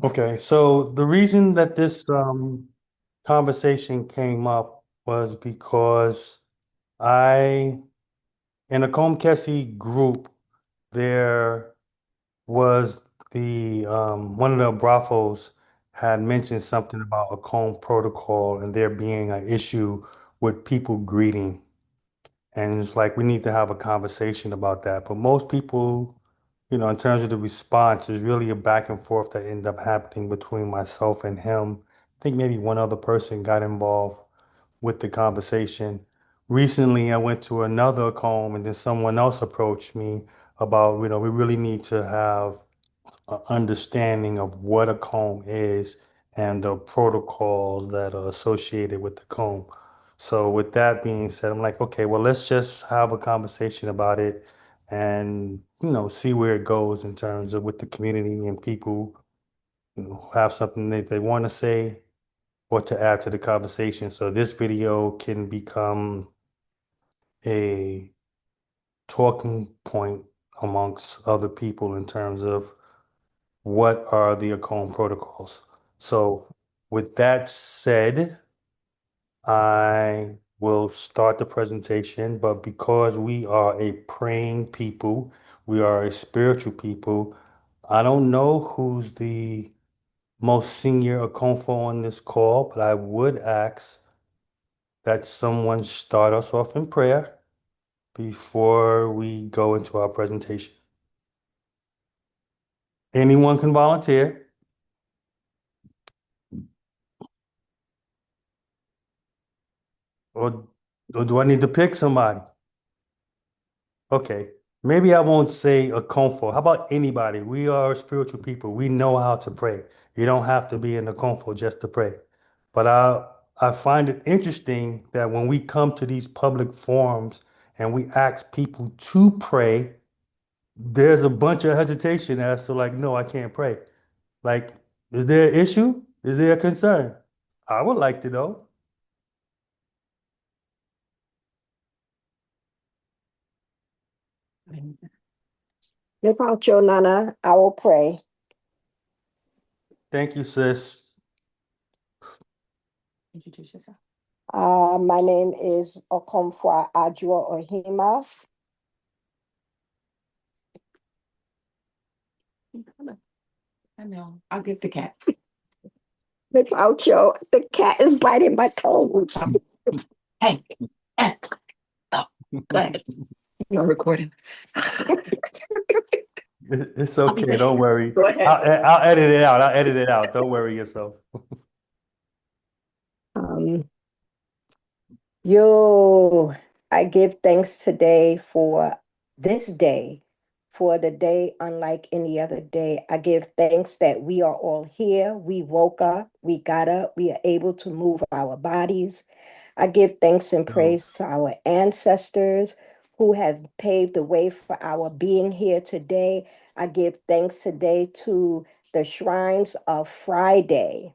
Okay, so the reason that this conversation came up was because I, in a Comcast group, there was the one of the brothels had mentioned something about Akom Protocol and there being an issue with people greeting. And it's like we need to have a conversation about that. But most people, in terms of the response, is really a back and forth that ended up happening between myself and him. I think maybe one other person got involved with the conversation. Recently, I went to another comb and then someone else approached me about, we really need to have an understanding of what a comb is and the protocols that are associated with the comb. So with that being said, I'm like, okay, well, let's just have a conversation about it and, see where it goes in terms of with the community and people, have something that they want to say or to add to the conversation. So this video can become a talking point amongst other people in terms of what are the Akom protocols. So with that said, I will start the presentation, but because we are a praying people, we are a spiritual people, I don't know who's the most senior Akomfo on this call, but I would ask that someone start us off in prayer before we go into our presentation. Anyone can volunteer, or, or do I need to pick somebody? Okay, maybe I won't say a comfort. How about anybody? We are spiritual people. We know how to pray. You don't have to be in the comfort just to pray. But I find it interesting that when we come to these public forums and we ask people to pray, there's a bunch of hesitation as to like, no, I can't pray. Like, is there an issue? Is there a concern? I would like to know. Without your Nana, I will pray. Thank you, sis. Introduce yourself. My name is Okomfwa Adjua Ohima. I know. I'll get the cat. Without your, the cat is biting my toes. Hey, hey. Oh, go ahead. You're recording. It's okay. Don't worry. Go ahead. I'll edit it out. I'll edit it out. Don't worry yourself. Um, Yo, I give thanks today for this day, for the day unlike any other day. I give thanks that we are all here. We woke up, we got up, we are able to move our bodies. I give thanks and So, praise to our ancestors who have paved the way for our being here today. I give thanks today to the shrines of Friday.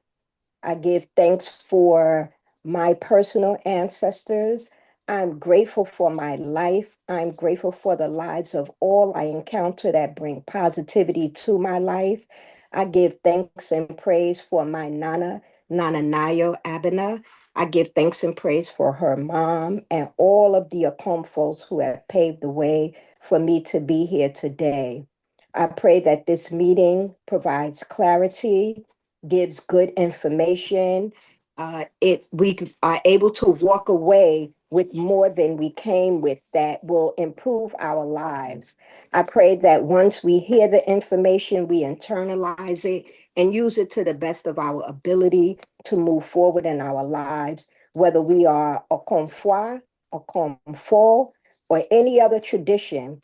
I give thanks for my personal ancestors. I'm grateful for my life. I'm grateful for the lives of all I encounter that bring positivity to my life. I give thanks and praise for my Nana, Nana Nayo Abena. I give thanks and praise for her mom and all of the Akomfos who have paved the way for me to be here today. I pray that this meeting provides clarity, gives good information. We are able to walk away with more than we came with that will improve our lives. I pray that once we hear the information, we internalize it and use it to the best of our ability to move forward in our lives, whether we are a confoi, a confort, or any other tradition.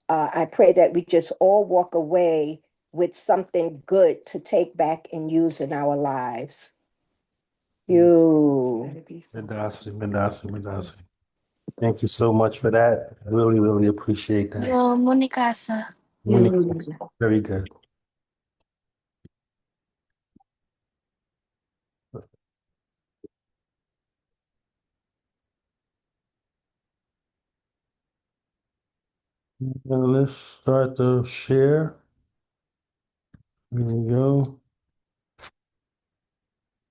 I pray that we just all walk away with something good to take back and use in our lives. You. Medasi, Medasi, Medasi. Thank you so much for that. I really, really appreciate that. Yo, Monicasa. Very good. Now let's start the share. Here we go.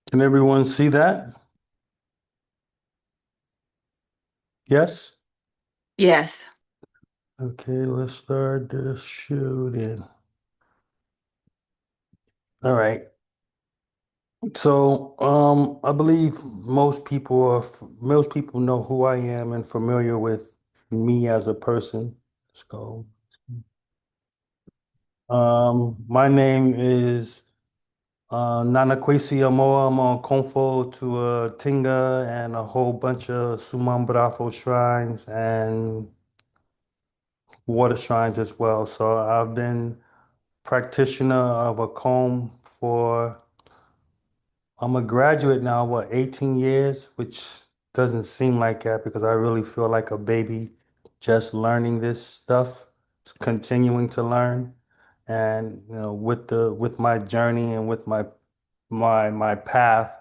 Can everyone see that? Yes? Yes. Okay, let's start the shooting. All right. So, I believe most people know who I am and familiar with me as a person. So, my name is Nanakwesi Amoa Konfo to Tinga and a whole bunch of Sumambrafo shrines and water shrines as well. So I've been practitioner of Akom for I'm a graduate now, what, 18 years, which doesn't seem like that because I really feel like a baby just learning this stuff, continuing to learn. And with my journey and with my path,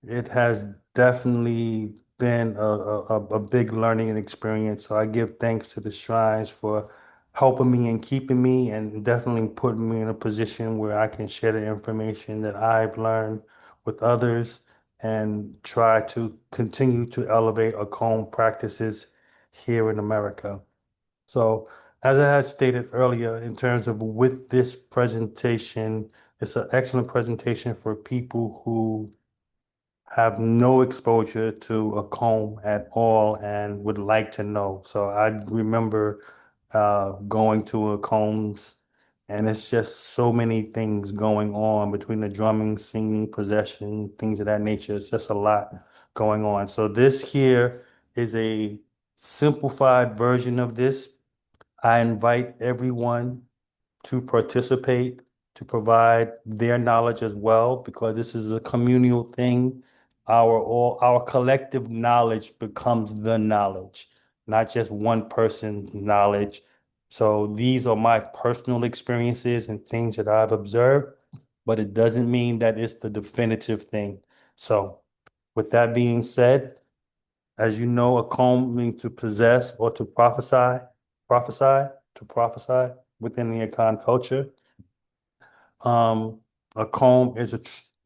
it has definitely been a big learning experience. So I give thanks to the shrines for helping me and keeping me and definitely putting me in a position where I can share the information that I've learned with others and try to continue to elevate Akom practices here in America. So, as I had stated earlier, in terms of with this presentation, it's an excellent presentation for people who have no exposure to a comb at all and would like to know. So I remember going to a combs and it's just so many things going on between the drumming, singing, possession, things of that nature. It's just a lot going on. So this here is a simplified version of this. I invite everyone to participate, to provide their knowledge as well, because this is a communal thing. Our collective knowledge becomes the knowledge, not just one person's knowledge. So these are my personal experiences and things that I've observed, but it doesn't mean that it's the definitive thing. So with that being said, as you know, a comb means to possess or to prophesy, to prophesy within the Akan culture. Um, a comb is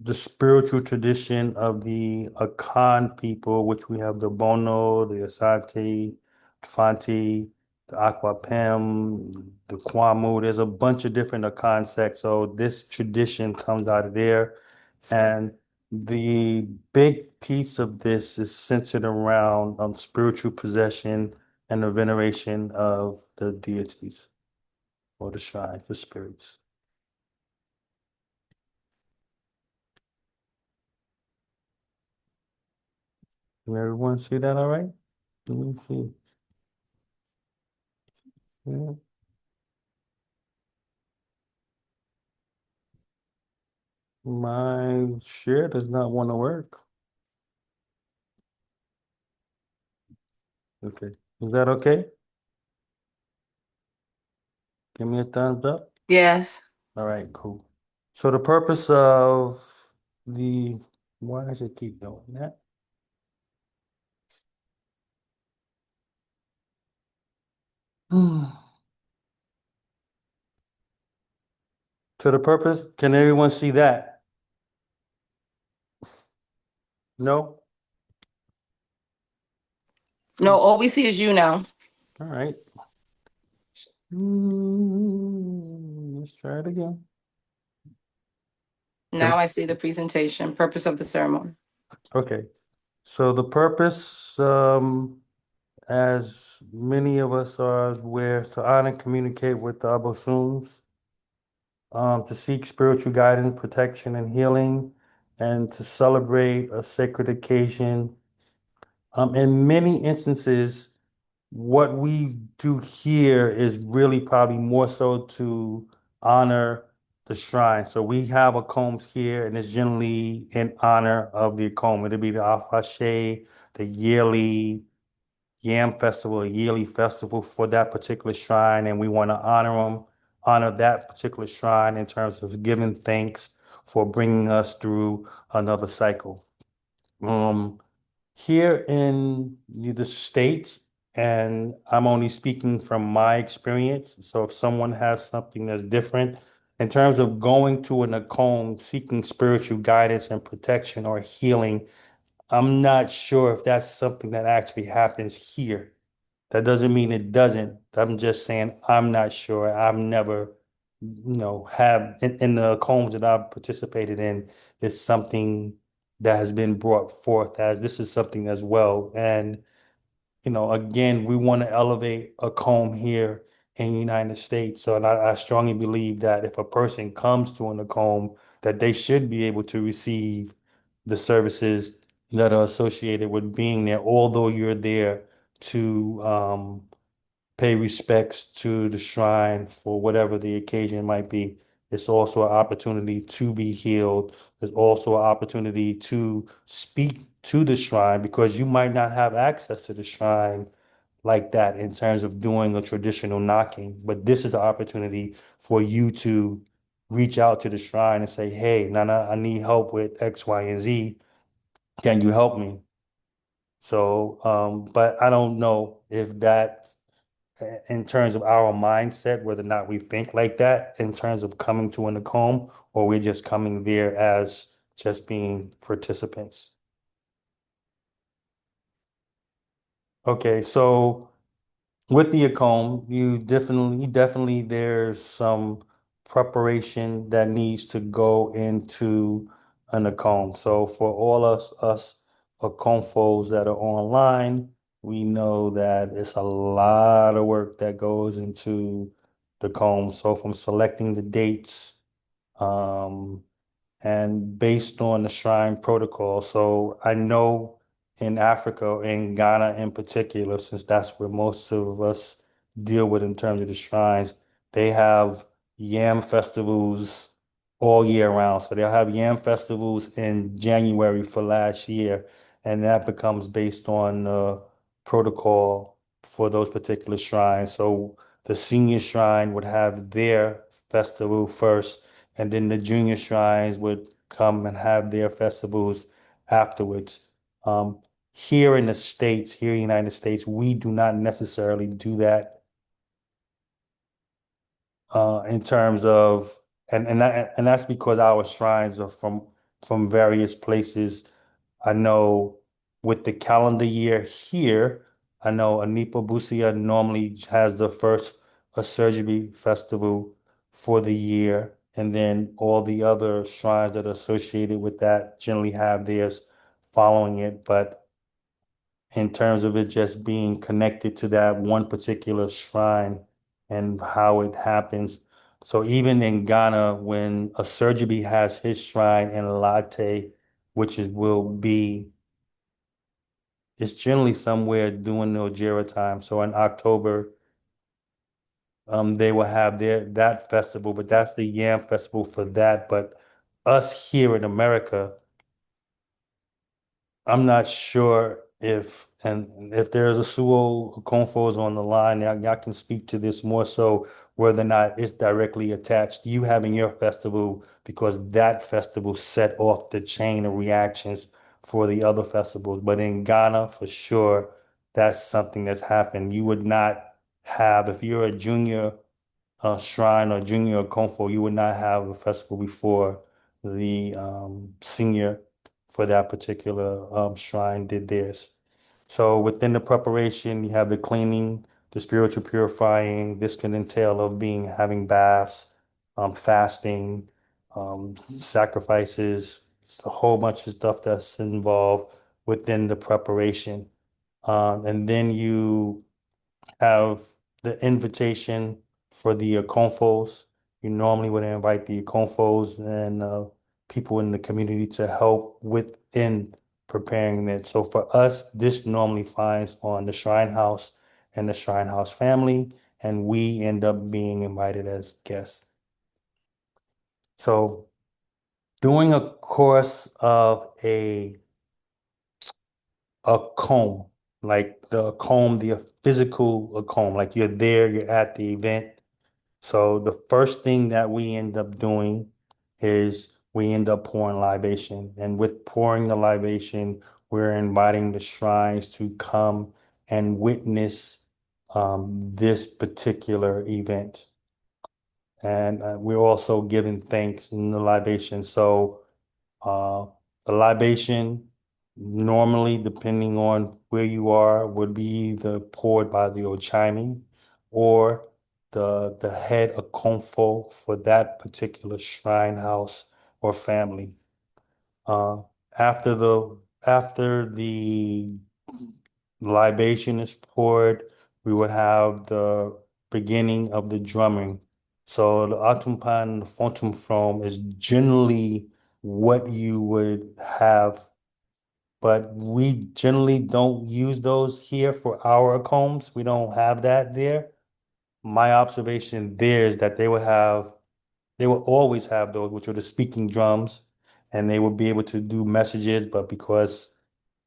the spiritual tradition of the Akan people, which we have the Bono, the Asante, Fanti, the Aquapem, the Kwamu. There's a bunch of different Akan sects. So this tradition comes out of there. And the big piece of this is centered around spiritual possession and the veneration of the deities or the shrines, the spirits. Can everyone see that all right? Let me see. Yeah. My share does not want to work. Okay. Is that okay? Give me a thumbs up. Yes. All right, cool. So the purpose of the, why does it keep doing that? To the purpose, can everyone see that? No? No, all we see is you now. All right. Let's try it again. Now I see the presentation, purpose of the ceremony. Okay. So the purpose, as many of us are aware, to honor and communicate with the Abosuns, to seek spiritual guidance, protection, and healing, and to celebrate a sacred occasion. In many instances, what we do here is really probably more so to honor the shrine. So we have a combs here, and it's generally in honor of the comb. It'll be the Afashe, the yearly Yam Festival, a yearly festival for that particular shrine, and we want to honor that particular shrine in terms of giving thanks for bringing us through another cycle. Um, Here in the States, and I'm only speaking from my experience, so if someone has something that's different in terms of going to an Akom seeking spiritual guidance and protection or healing, I'm not sure if that's something that actually happens here. That doesn't mean it doesn't. I'm just saying I'm not sure. I've never, have in the Akoms that I've participated in, is something that has been brought forth as this is something as well. And again, we want to elevate a comb here in the United States. So, and I strongly believe that if a person comes to an comb, that they should be able to receive the services that are associated with being there, although you're there to pay respects to the shrine for whatever the occasion might be. It's also an opportunity to be healed. There's also an opportunity to speak to the shrine because you might not have access to the shrine like that in terms of doing a traditional knocking. But this is the opportunity for you to reach out to the shrine and say, hey, Nana, I need help with X, Y, and Z. Can you help me? So, but I don't know if that in terms of our mindset, whether or not we think like that in terms of coming to a home, or we're just coming there as just being participants. Okay, so with the Acom, you definitely there's some preparation that needs to go into an Acom. So for all us Acom that are online, we know that it's a lot of work that goes into the comb. So from selecting the dates, um, and based on the shrine protocol. So I know in Africa, in Ghana in particular, since that's where most of us deal with in terms of the shrines, they have yam festivals all year round. So they'll have yam festivals in January for last year, and that becomes based on the protocol for those particular shrines. So the senior shrine would have their festival first, and then the junior shrines would come and have their festivals afterwards. Um, Here in the States, here in the United States, we do not necessarily do that in terms of, and that's because our shrines are from various places. I know with the calendar year here, I know Anipa Busia normally has the first Surgery festival for the year, and then all the other shrines that are associated with that generally have theirs following it. But in terms of it just being connected to that one particular shrine and how it happens. So even in Ghana, when a surgery has his shrine in Latte, which is will be, it's generally somewhere during the Ojira time. So in October, they will have that festival, but that's the Yam Festival for that. But us here in America, I'm not sure if there's a Suo Confos on the line, y'all can speak to this more so whether or not it's directly attached to you having your festival because that festival set off the chain of reactions for the other festivals. But in Ghana, for sure, that's something that's happened. You would not have, if you're a junior shrine or junior Konfo, you would not have a festival before the senior for that particular shrine did theirs. So within the preparation, you have the cleaning, the spiritual purifying. This can entail of having baths, fasting, sacrifices. It's a whole bunch of stuff that's involved within the preparation. And then you have the invitation for the confos. You normally would invite the confos and people in the community to help within preparing it. So for us, this normally finds on the Shrine House and the Shrine House family, and we end up being invited as guests. So doing a course of a comb, like the comb, the physical comb, like you're there, you're at the event. So the first thing that we end up doing is we end up pouring libation. And with pouring the libation, we're inviting the shrines to come and witness this particular event. and we're also giving thanks in the libation. So uh, the libation, normally, depending on where you are, would be either poured by the Ochimi or the head of Konfo for that particular shrine house or family. Uh, after the libation is poured, we would have the beginning of the drumming. So the atumpan, the fontum from is generally what you would have, but we generally don't use those here for our combs. We don't have that there. My observation there is that they will always have those, which are the speaking drums, and they will be able to do messages, but because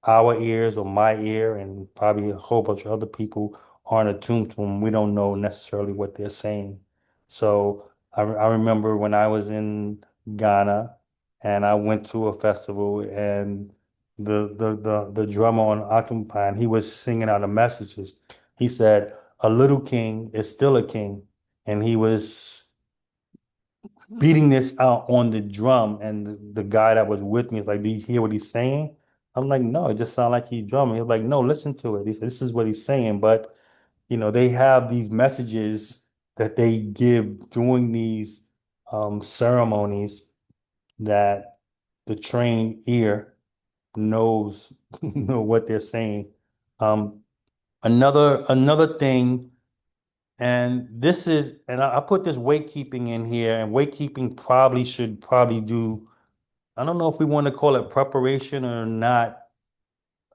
our ears or my ear and probably a whole bunch of other people aren't attuned to them, we don't know necessarily what they're saying. So I remember when I was in Ghana and I went to a festival and the drummer on Atumpan, he was singing out the messages. He said, "A little king is still a king," and he was beating this out on the drum, and the guy that was with me is like, "Do you hear what he's saying?" I'm like, "No, it just sounds like he's drumming." He's like, "No, listen to it." He said, "This is what he's saying." But they have these messages that they give during these ceremonies that the trained ear knows know what they're saying. Um, another thing, and this is, and I put this weight keeping in here, and weight keeping probably do. I don't know if we want to call it preparation or not.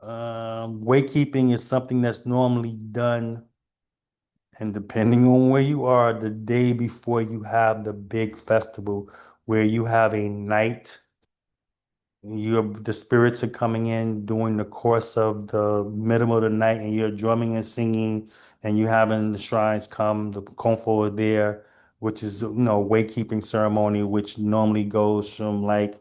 Weight keeping is something that's normally done, and depending on where you are, the day before you have the big festival, where you have a night. The spirits are coming in during the course of the middle of the night, and you're drumming and singing, and you having the shrines come, the konfo are there, which is way keeping ceremony, which normally goes from like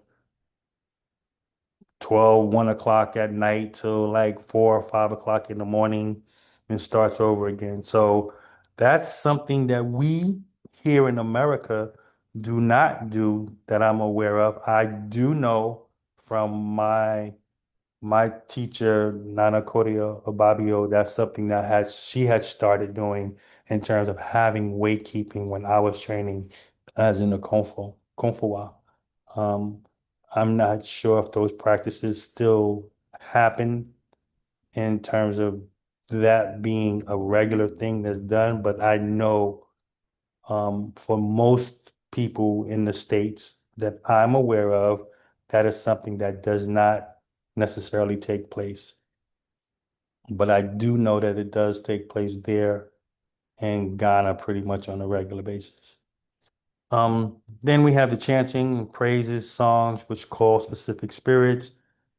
12, 1 o'clock at night till like 4 or 5 o'clock in the morning, and starts over again. So that's something that we here in America do not do that I'm aware of. I do know from my teacher, Nana Korea Obabio, that's something that she had started doing in terms of having weight keeping when I was training as in the Kung Fu. Um, I'm not sure if those practices still happen in terms of that being a regular thing that's done, but I know for most people in the States that I'm aware of, that is something that does not necessarily take place. But I do know that it does take place there in Ghana pretty much on a regular basis. Then we have the chanting, praises, songs, which call specific spirits.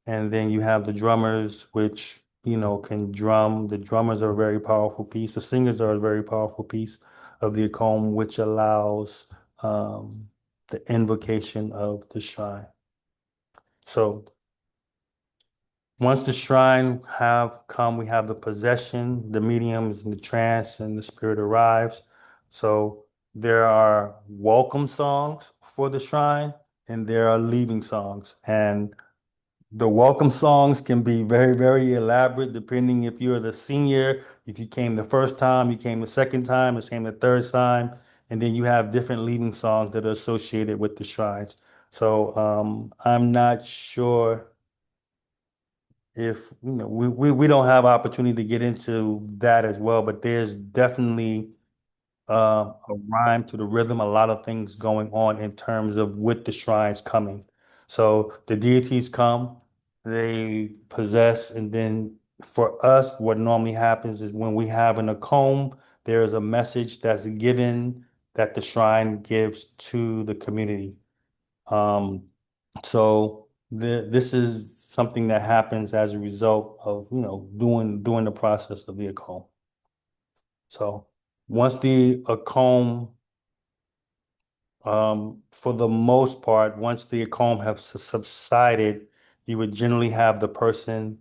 And then you have the drummers, which, can drum. The drummers are a very powerful piece. The singers are a very powerful piece of the Akom, which allows the invocation of the shrine. So once the shrine have come, we have the possession, the mediums and the trance, and the spirit arrives. So there are welcome songs for the shrine, and there are leaving songs. And the welcome songs can be very, very elaborate depending if you're the senior, if you came the first time, you came the second time, you came the third time, and then you have different leaving songs that are associated with the shrines. So I'm not sure if we don't have opportunity to get into that as well, but there's definitely a rhyme to the rhythm, a lot of things going on in terms of with the shrines coming. So the deities come, they possess, and then for us, what normally happens is when we have an Akom, there is a message that's given that the shrine gives to the community. Um, so this is something that happens as a result of, doing the process of the Akom. So once the Akom, for the most part, once the Akom have subsided, you would generally have the person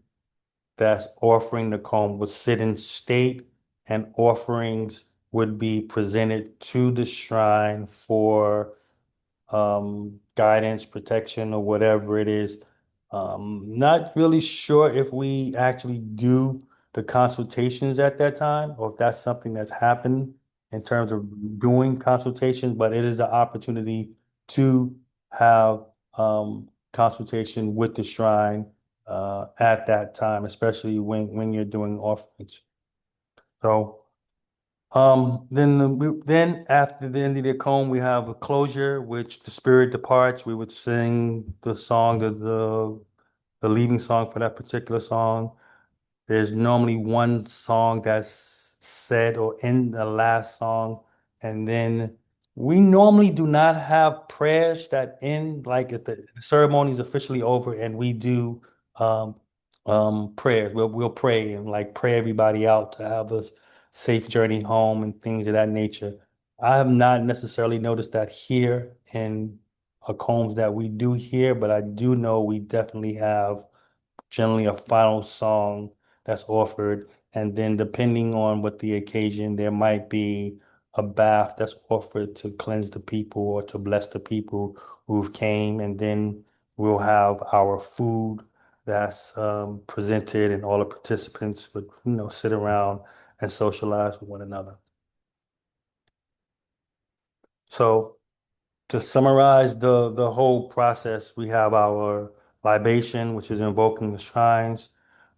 that's offering the comb would sit in state and offerings would be presented to the shrine for guidance, protection, or whatever it is. Not really sure if we actually do the consultations at that time or if that's something that's happened in terms of doing consultations, but it is an opportunity to have consultation with the shrine at that time, especially when you're doing offerings. So then after the end of the Akom, we have a closure, which the spirit departs. We would sing the song of the leading song for that particular song. There's normally one song that's said or in the last song, and then we normally do not have prayers that end like if the ceremony is officially over, and we do um prayers. We'll pray and like pray everybody out to have a safe journey home and things of that nature. I have not necessarily noticed that here in Combs that we do here, but I do know we definitely have generally a final song that's offered. And then depending on what the occasion, there might be a bath that's offered to cleanse the people or to bless the people who've came. And then we'll have our food that's presented and all the participants would, sit around and socialize with one another. So to summarize the whole process, we have our libation, which is invoking the shrines.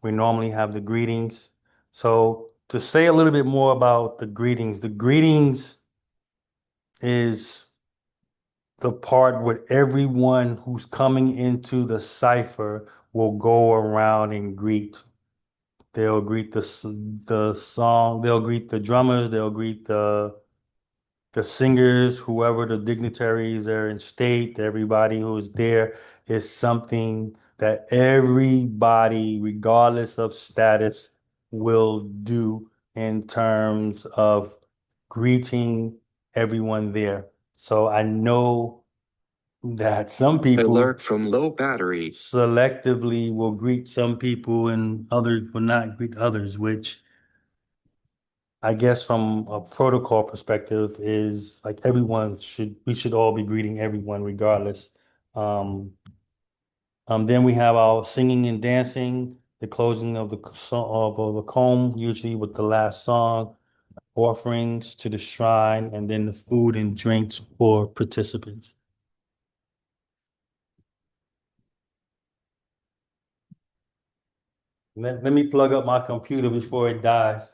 We normally have the greetings. So to say a little bit more about the greetings is the part where everyone who's coming into the cipher will go around and greet. They'll greet the song, they'll greet the drummers, they'll greet the singers, whoever the dignitaries are in state, everybody who's there is something that everybody, regardless of status, will do in terms of greeting everyone there. So I know that some people Alert from low battery. selectively will greet some people and others will not greet others, which I guess from a protocol perspective is like we should all be greeting everyone regardless. Um, then we have our singing and dancing, the closing of the song of the comb, usually with the last song, offerings to the shrine, and then the food and drinks for participants. Let me plug up my computer before it dies.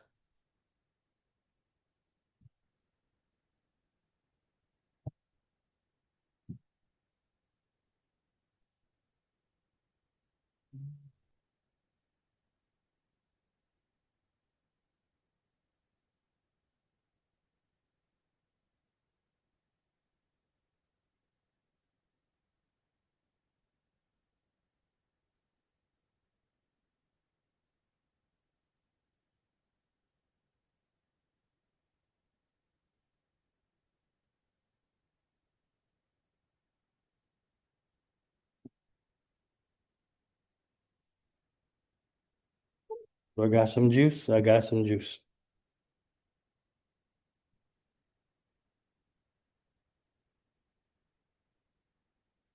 So I got some juice. I got some juice.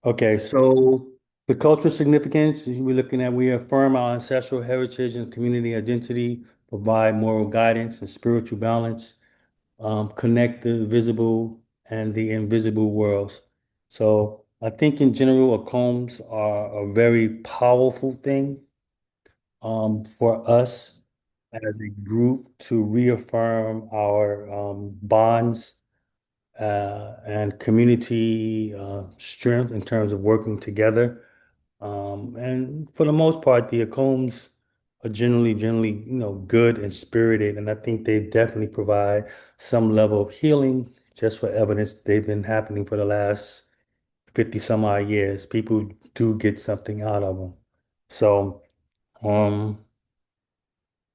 Okay, so the cultural significance is we're looking at we affirm our ancestral heritage and community identity, provide moral guidance and spiritual balance, connect the visible and the invisible worlds. So I think in general, acombs are a very powerful thing for us as a group to reaffirm our bonds and community strength in terms of working together. And for the most part, the Acombs are generally, good and spirited, and I think they definitely provide some level of healing. Just for evidence, they've been happening for the last 50 some odd years. People do get something out of them. So, um,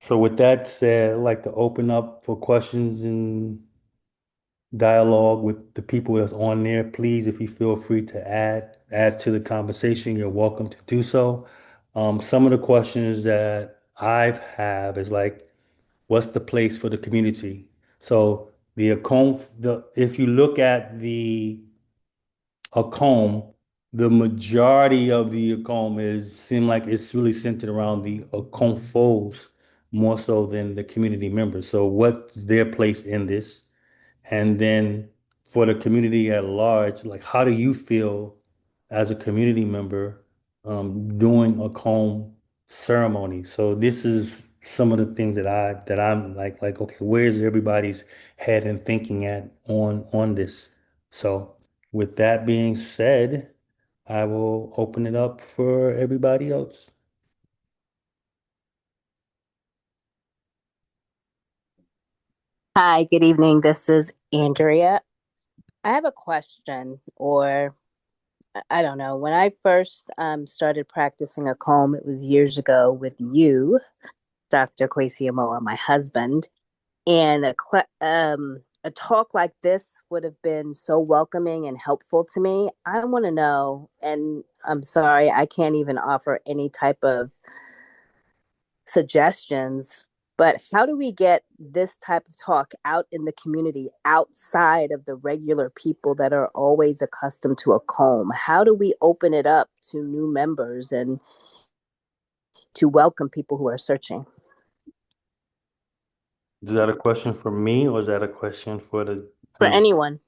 so with that said, I'd like to open up for questions and dialogue with the people that's on there. Please, if you feel free to add to the conversation, you're welcome to do so. Some of the questions that I've have is like, what's the place for the community? So The Akom, if you look at Akom, the majority of the Akom seem like it's really centered around the Akom foes more so than the community members. So what's their place in this? And then for the community at large, like how do you feel as a community member doing a comb ceremony? So this is some of the things that I'm like, okay, where's everybody's head and thinking at on this? So with that being said, I will open it up for everybody else. Hi, good evening. This is Andrea. I have a question, or I don't know. When I first started practicing a comb, it was years ago with you, Dr. Kwesi Amoa, my husband, and a talk like this would have been so welcoming and helpful to me. I want to know, and I'm sorry, I can't even offer any type of suggestions, but how do we get this type of talk out in the community outside of the regular people that are always accustomed to a comb? How do we open it up to new members and to welcome people who are searching? Is that a question for me or is that a question for the For group? anyone.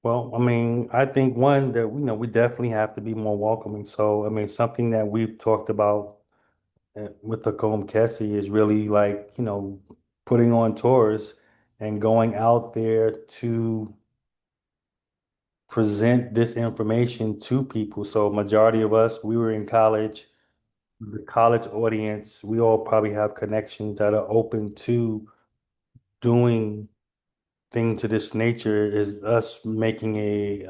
Well, I mean, I think one that we definitely have to be more welcoming. So, I mean, something that we've talked about with the Comb Kessie is really like, putting on tours and going out there to present this information to people. So, majority of us, we were in college, the college audience, we all probably have connections that are open to doing things to this nature is us making a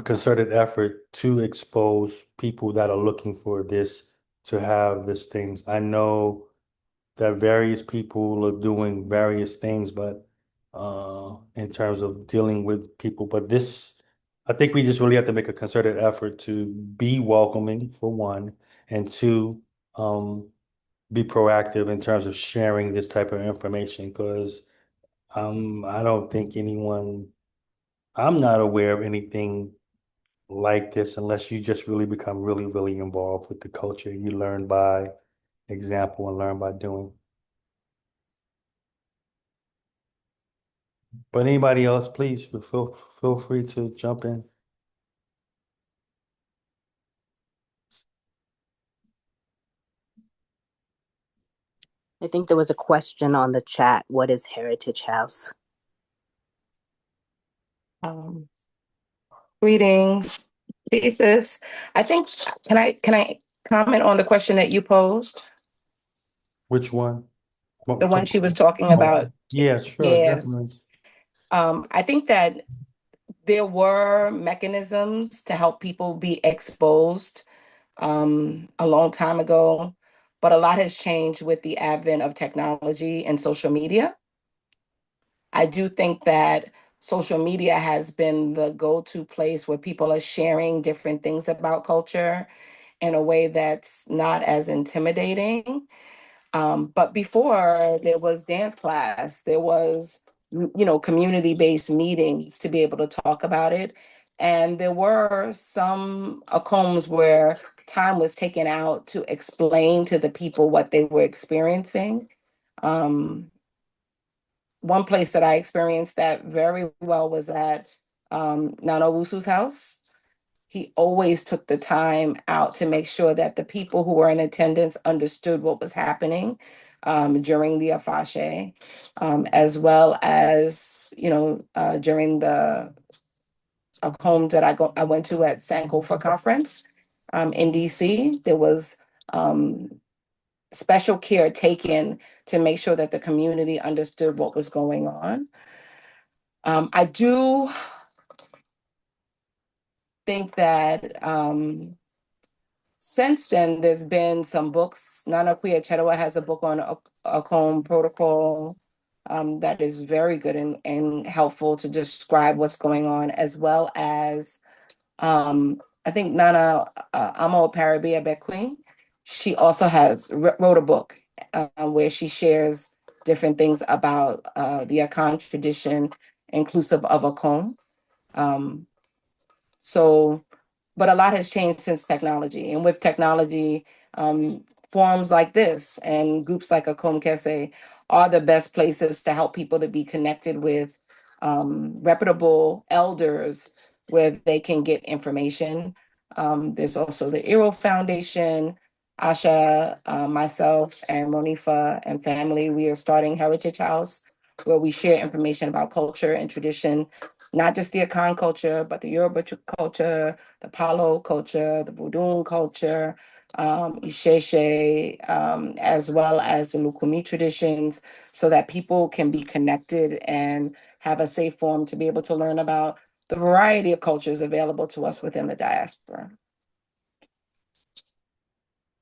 concerted effort to expose people that are looking for this to have these things. I know that various people are doing various things, but in terms of dealing with people, but this, I think we just really have to make a concerted effort to be welcoming for one, and two, be proactive in terms of sharing this type of information because I don't think I'm not aware of anything like this unless you just really become really, really involved with the culture. You learn by example and learn by doing. But anybody else, please feel free to jump in. I think there was a question on the chat. What is Heritage House? Um, Greetings, Jesus. I think can I comment on the question that you posed? Which one? The one she was talking Oh, about. yeah, sure, Yeah. definitely. I think that there were mechanisms to help people be exposed a long time ago, but a lot has changed with the advent of technology and social media. I do think that social media has been the go-to place where people are sharing different things about culture in a way that's not as intimidating. But before there was dance class, there was, community-based meetings to be able to talk about it. And there were some combs where time was taken out to explain to the people what they were experiencing. Um, One place that I experienced that very well was at Nana Wusu's house. He always took the time out to make sure that the people who were in attendance understood what was happening during the afashe, as well as during the home that I went to at Sankofa conference in DC. There was special care taken to make sure that the community understood what was going on. I do think that since then, there's been some books. Nana Kuya Chedawa has a book on Akom Protocol that is very good and helpful to describe what's going on, as well as I think Nana Amo Parabia Bequin. she also wrote a book where she shares different things about the Akan tradition, inclusive of Akom. Um, so, but a lot has changed since technology. And with technology, um, forums like this and groups like Akom Kese are the best places to help people to be connected with reputable elders where they can get information. There's also the Eero Foundation. Asha, myself, and Monifa and family, we are starting Heritage House, where we share information about culture and tradition, not just the Akan culture, but the Yoruba culture, the Palo culture, the Vodun culture, Isheshe, as well as the Lukumi traditions, so that people can be connected and have a safe forum to be able to learn about the variety of cultures available to us within the diaspora.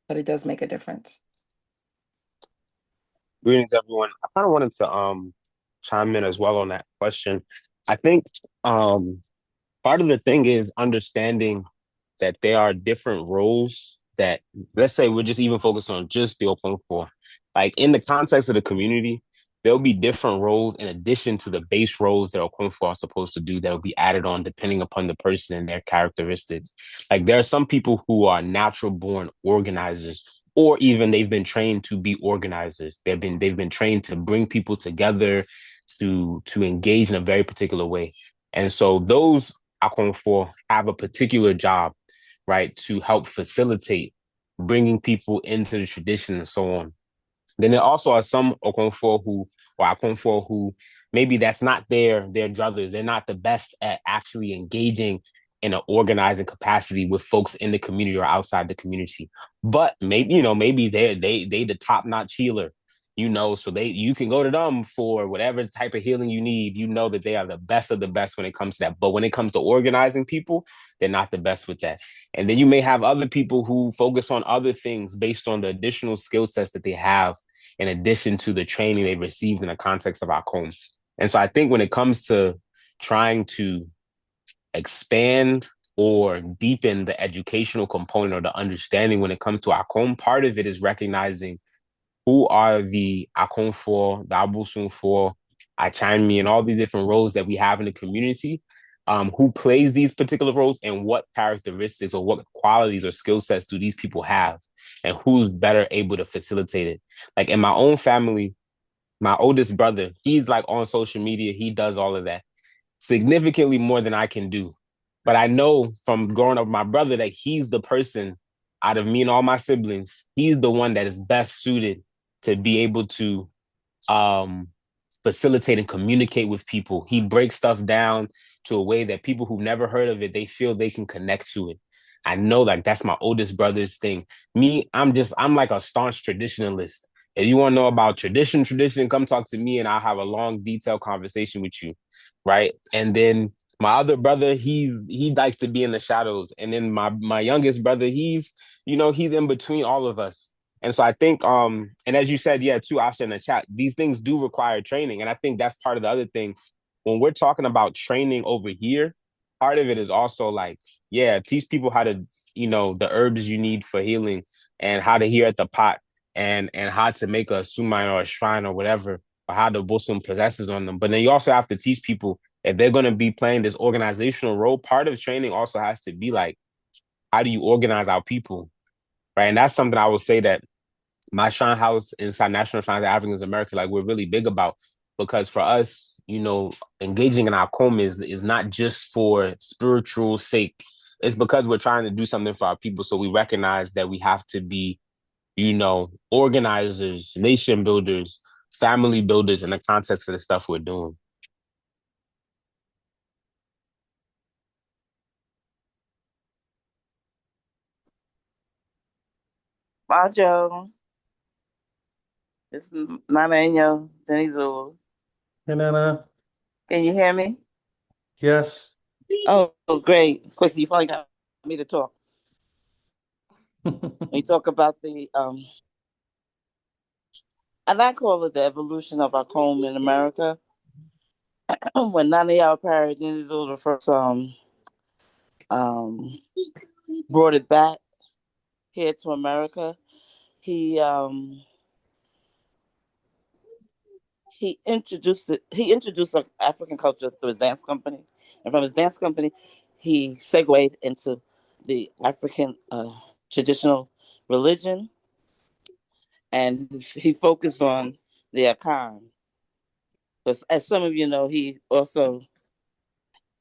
But it does make a difference. Greetings, everyone. I kind of wanted to chime in as well on that question. I think part of the thing is understanding that there are different roles that, let's say we're just even focused on just the open floor. Like in the context of the community, there'll be different roles in addition to the base roles that open floor are supposed to do that will be added on depending upon the person and their characteristics. Like there are some people who are natural born organizers, or even they've been trained to be organizers. They've been trained to bring people together, to engage in a very particular way. And so those Akon for have a particular job, right, to help facilitate bringing people into the tradition and so on. Then there also are some Okonfor who, or Akonfor who, maybe that's not their druthers. They're not the best at actually engaging in an organizing capacity with folks in the community or outside the community. But maybe, maybe they the top-notch healer, so you can go to them for whatever type of healing you need. You know that they are the best of the best when it comes to that. But when it comes to organizing people, they're not the best with that. And then you may have other people who focus on other things based on the additional skill sets that they have in addition to the training they received in the context of Akom. And so I think when it comes to trying to expand or deepen the educational component or the understanding when it comes to Akom, part of it is recognizing who are the Akon for, the Abusun for, Achanmi, and all these different roles that we have in the community, who plays these particular roles and what characteristics or what qualities or skill sets do these people have and who's better able to facilitate it. Like in my own family, my oldest brother, he's like on social media, he does all of that significantly more than I can do. But I know from growing up with my brother that he's the person out of me and all my siblings, he's the one that is best suited to be able to um, facilitate and communicate with people. He breaks stuff down to a way that people who've never heard of it, they feel they can connect to it. I know like that's my oldest brother's thing. Me, I'm like a staunch traditionalist. If you want to know about tradition, come talk to me and I'll have a long, detailed conversation with you. Right. And then my other brother, he likes to be in the shadows. And then my youngest brother, he's in between all of us. And so I think, and as you said, yeah, too, Asha in the chat, these things do require training. And I think that's part of the other thing. When we're talking about training over here, part of it is also like, yeah, teach people how to, the herbs you need for healing and how to hear at the pot and how to make a sumai or a shrine or whatever, or how to put some possesses on them. But then you also have to teach people if they're going to be playing this organizational role, part of training also has to be like, how do you organize our people? Right. And that's something I will say that my shrine house inside National Shrines of Africans America, like we're really big about, because for us, engaging in our home is not just for spiritual sake. It's because we're trying to do something for our people. So we recognize that we have to be, organizers, nation builders, family builders in the context of the stuff we're doing. Bye, Joe. It's Nana Enyo, Denny Zulu. Hey, Nana. Can you hear me? Yes. Oh, great. Of course, you finally got me to talk. We talk about and I call it the evolution of our home in America. When Nana Yao Parry, Denny Zulu first um, brought it back here to America, he um, he introduced African culture through his dance company, and from his dance company, he segued into the African traditional religion, and he focused on the Akan. Because as some of you know, he also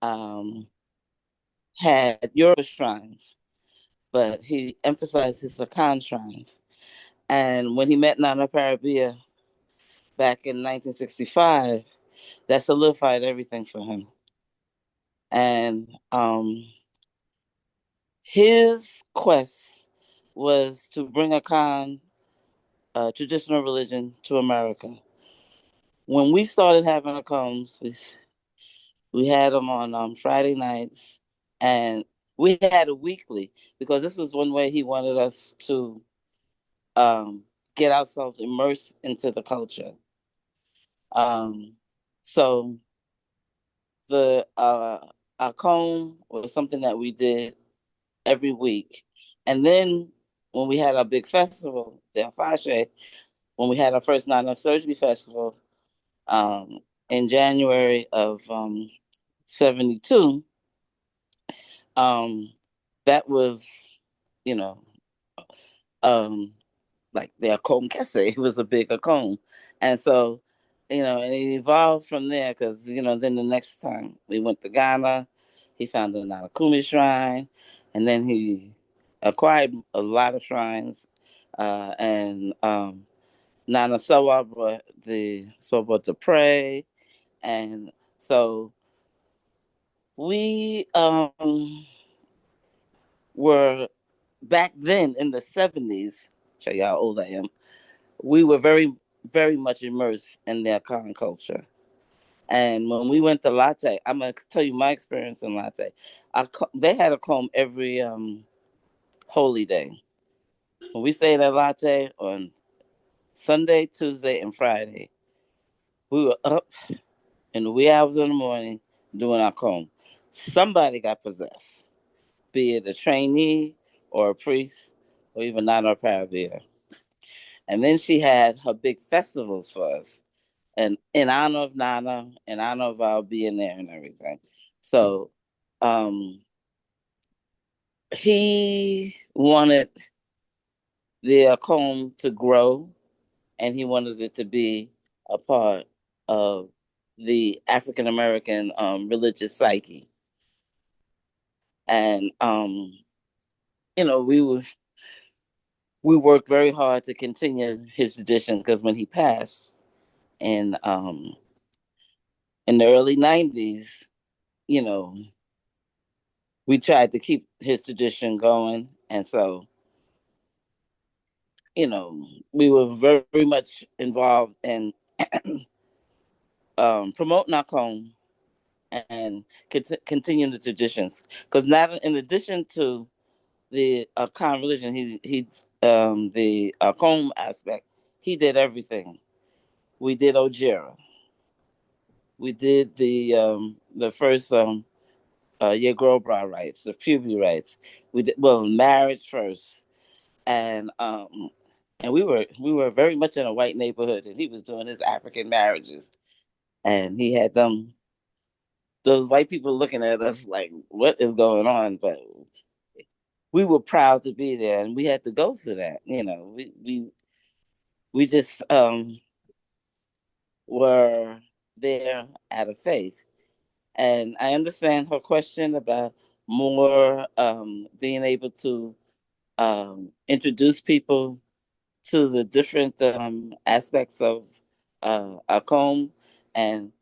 um, had Yoruba shrines, but he emphasized his Akan shrines. And when he met Nana Parabia back in 1965, that solidified everything for him. And his quest was to bring Akan traditional religion to America. When we started having Akans, we had them on Friday nights, and we had a weekly because this was one way he wanted us to um, get ourselves immersed into the culture. Um, so the Akom was something that we did every week, and then when we had our big festival, the Afashe, when we had our first Night of Surgery Festival um, in January of '72, um, that was, you know, um, like the Akom Kese. It was a big Akom. And so, and it evolved from there because, then the next time we went to Ghana, he found the Nanakumi shrine, and then he acquired a lot of shrines. And Nana Sawa brought the Soba to pray. And so we were back then in the 70s, show you how old I am, we were very, very much immersed in their Akan culture. And when we went to Latte, I'm going to tell you my experience in Latte. They had a comb every holy day. When we stayed at Latte on Sunday, Tuesday, and Friday, we were up in the wee hours in the morning doing our comb. Somebody got possessed, be it a trainee or a priest or even Nana or Parabia. And then she had her big festivals for us, and in honor of Nana, in honor of our being there and everything. So um, he wanted the comb to grow, and he wanted it to be a part of the African American religious psyche. And we worked very hard to continue his tradition because when he passed in the early '90s, you know, we tried to keep his tradition going. And so, we were very, very much involved in promoting our home and continuing the traditions. Because now, in addition to the Khan religion, he's the Akom aspect, he did everything. We did Ojira. We did the first Yegrobra rites, the puberty rites. We did marriage first, and we were very much in a white neighborhood, and he was doing his African marriages, and he had those white people looking at us like, "What is going on?" But we were proud to be there, and we had to go through that. We just were there out of faith, and I understand her question about more being able to introduce people to the different aspects of Akom, and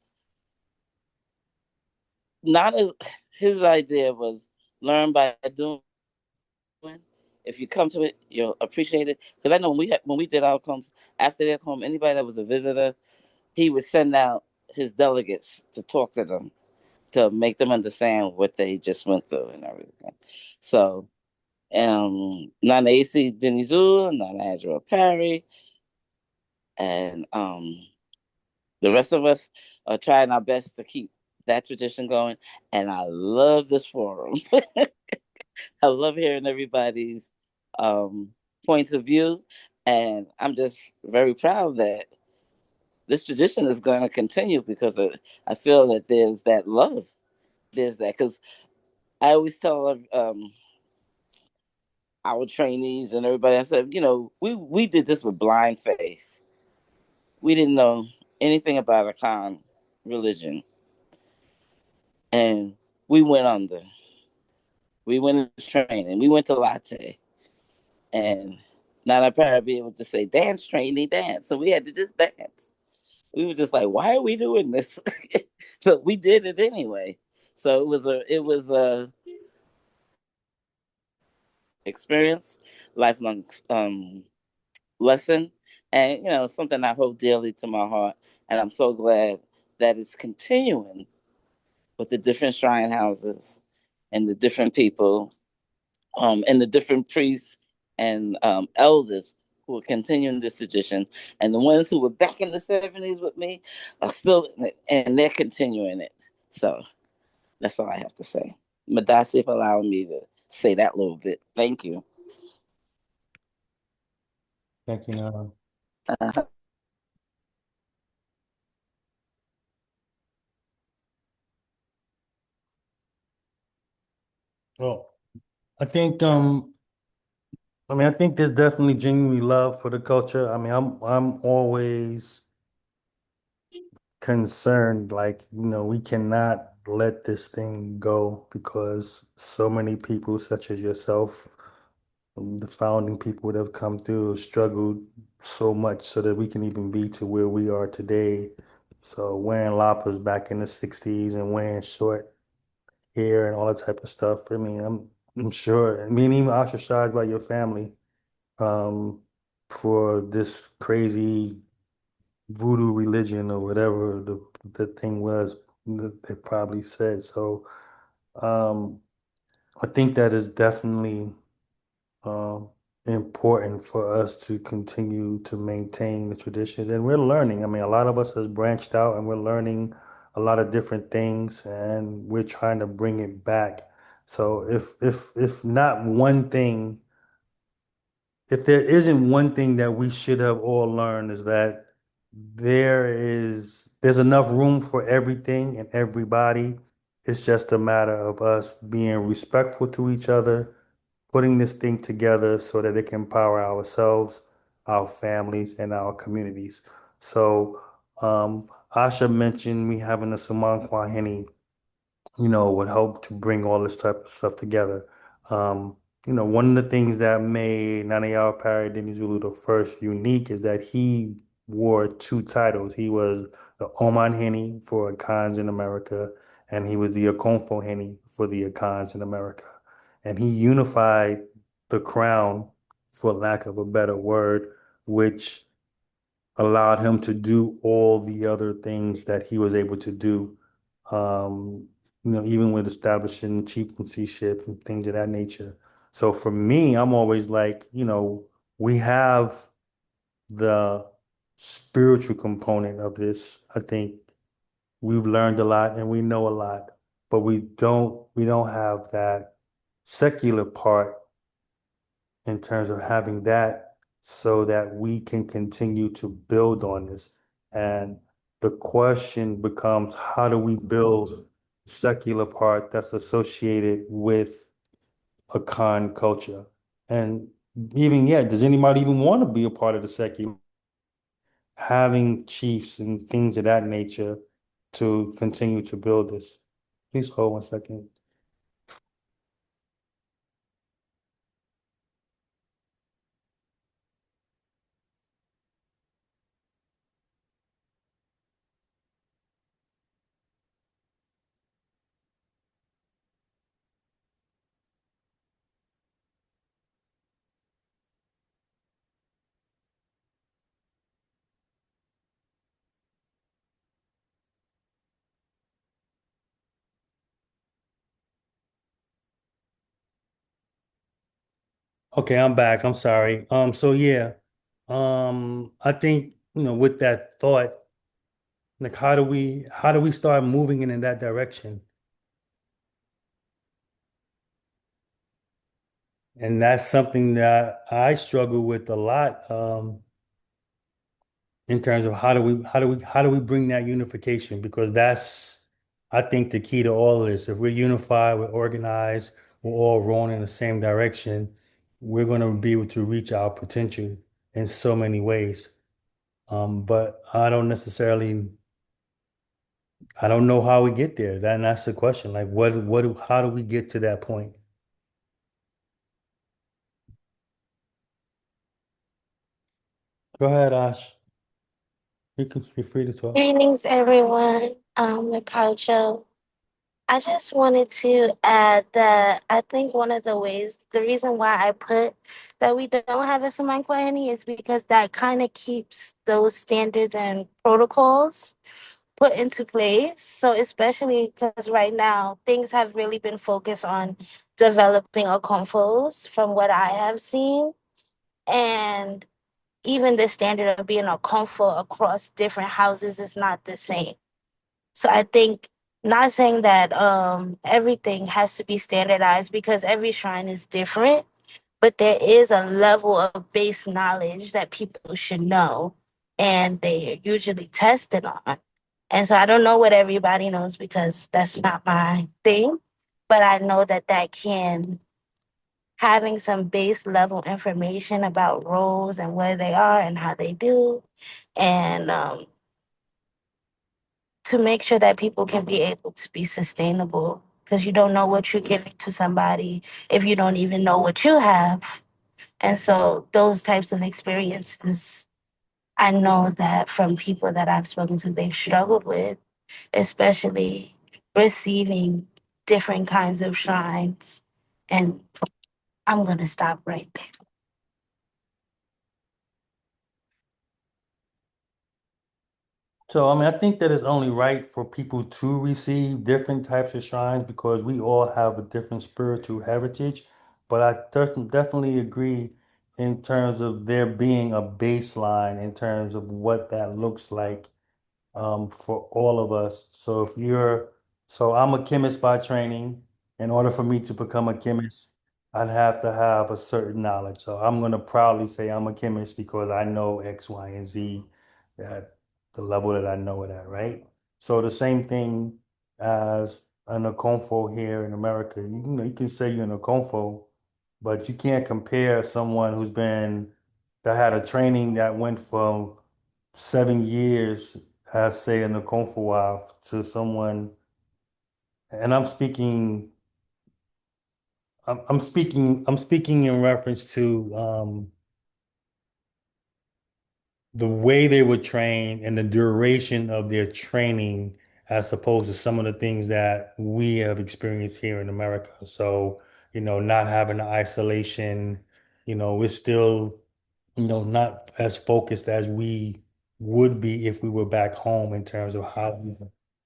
not as his idea was learn by doing. If you come to it, you'll appreciate it. Because I know when we did outcomes after their home, anybody that was a visitor, he would send out his delegates to talk to them to make them understand what they just went through and everything. So, Nana AC Denizu, Nana Angela Perry, and the rest of us are trying our best to keep that tradition going. And I love this forum. I love hearing everybody's um, points of view. And I'm just very proud that this tradition is going to continue because I feel that there's that love. There's that because I always tell our trainees and everybody, I said, we did this with blind faith. We didn't know anything about Akan religion, and we went under. We went into training. We went to Latte, and not a parent be able to say dance training dance. So we had to just dance. We were just like, why are we doing this? But we did it anyway. So it was a experience, lifelong lesson, and something I hold dearly to my heart. And I'm so glad that it's continuing with the different shrine houses and the different people, and the different priests and elders who are continuing this tradition, and the ones who were back in the '70s with me are still, and they're continuing it. So that's all I have to say. Madasi for allowing me to say that little bit. Thank you. Thank you, Nana. Uh, Well, I think I think there's definitely genuine love for the culture. I'm always concerned, like, we cannot let this thing go because so many people, such as yourself, the founding people that have come through, struggled so much so that we can even be to where we are today. So wearing lapas back in the 60s and wearing short hair and all that type of stuff. I'm sure. Even ostracized by your family um, for this crazy voodoo religion or whatever the thing was that they probably said. So um, I think that is definitely um, important for us to continue to maintain the traditions. And we're learning. A lot of us has branched out and we're learning a lot of different things and we're trying to bring it back. So if not one thing, if there isn't one thing that we should have all learned is that there's enough room for everything and everybody. It's just a matter of us being respectful to each other, putting this thing together so that it can empower ourselves, our families, and our communities. So, Asha mentioned me having a Saman Kwahini, would help to bring all this type of stuff together. Um, one of the things that made Nana Yawa Parry Zulu the first unique is that he wore two titles. He was the Oman Henny for Akans in America, and he was the Akomfo Henny for the Akans in America. And he unified the crown, for lack of a better word, which allowed him to do all the other things that he was able to do. Um, even with establishing chieftainship and things of that nature. So for me, I'm always like, we have the spiritual component of this. I think we've learned a lot and we know a lot, but we don't have that secular part in terms of having that so that we can continue to build on this. And the question becomes, how do we build secular part that's associated with a con culture? And even yet, does anybody even want to be a part of the secular? Having chiefs and things of that nature to continue to build this. Please hold 1 second. Okay, I'm back. I'm sorry. So yeah, I think, with that thought, like how do we start moving in that direction? And that's something that I struggle with a lot, in terms of how do we bring that unification? Because that's, I think, the key to all of this. If we're unified, we're organized, we're all rowing in the same direction, we're going to be able to reach our potential in so many ways. But I don't know how we get there. That's the question. Like, how do we get to that point? Go ahead, Ash. You can be free to talk. Greetings, everyone. Culture. I just wanted to add that I think one of the ways, the reason why I put that we don't have a Semankweni is because that kind of keeps those standards and protocols put into place. So, especially because right now things have really been focused on developing a confos from what I have seen. And even the standard of being a confo across different houses is not the same. So I think not saying that everything has to be standardized because every shrine is different, but there is a level of base knowledge that people should know and they're usually tested on. And so I don't know what everybody knows because that's not my thing, but I know that that can having some base level information about roles and where they are and how they do and to make sure that people can be able to be sustainable because you don't know what you're giving to somebody if you don't even know what you have. And so those types of experiences, I know that from people that I've spoken to, they've struggled with, especially receiving different kinds of shrines. And I'm going to stop right there. So, I mean, I think that it's only right for people to receive different types of shrines because we all have a different spiritual heritage. But I definitely agree in terms of there being a baseline in terms of what that looks like, for all of us. So I'm a chemist by training. In order for me to become a chemist, I'd have to have a certain knowledge. So I'm going to proudly say I'm a chemist because I know X, Y, and Z at the level that I know it at, right? So the same thing as an Okonfo here in America. You can say you're an Okonfo, but you can't compare someone that had a training that went from 7 years as say in the Confu to someone, and I'm speaking in reference to the way they were trained and the duration of their training as opposed to some of the things that we have experienced here in America. So, not having the isolation, we're still not as focused as we would be if we were back home in terms of how we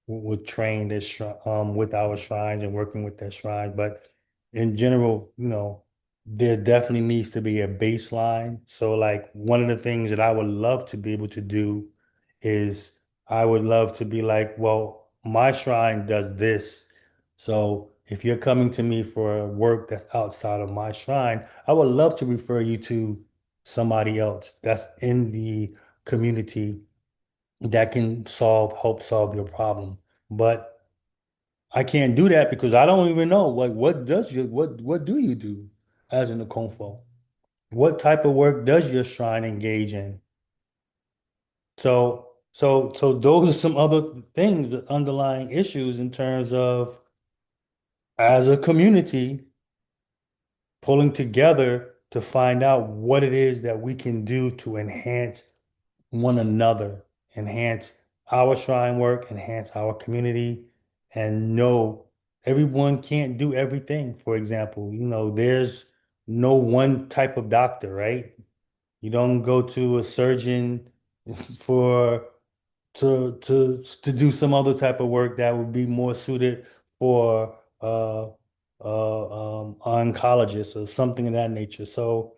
would train with our shrines and working with their shrines. But in general, there definitely needs to be a baseline. So like one of the things that I would love to be able to do is I would love to be like, well, my shrine does this. So if you're coming to me for work that's outside of my shrine, I would love to refer you to somebody else that's in the community that can help solve your problem. But I can't do that because I don't even know what do you do as an Okonfo? What type of work does your shrine engage in? So those are some other things, the underlying issues in terms of as a community pulling together to find out what it is that we can do to enhance one another, enhance our shrine work, enhance our community, and know everyone can't do everything. For example, there's no one type of doctor, right? You don't go to a surgeon for to do some other type of work that would be more suited for oncologist or something of that nature. So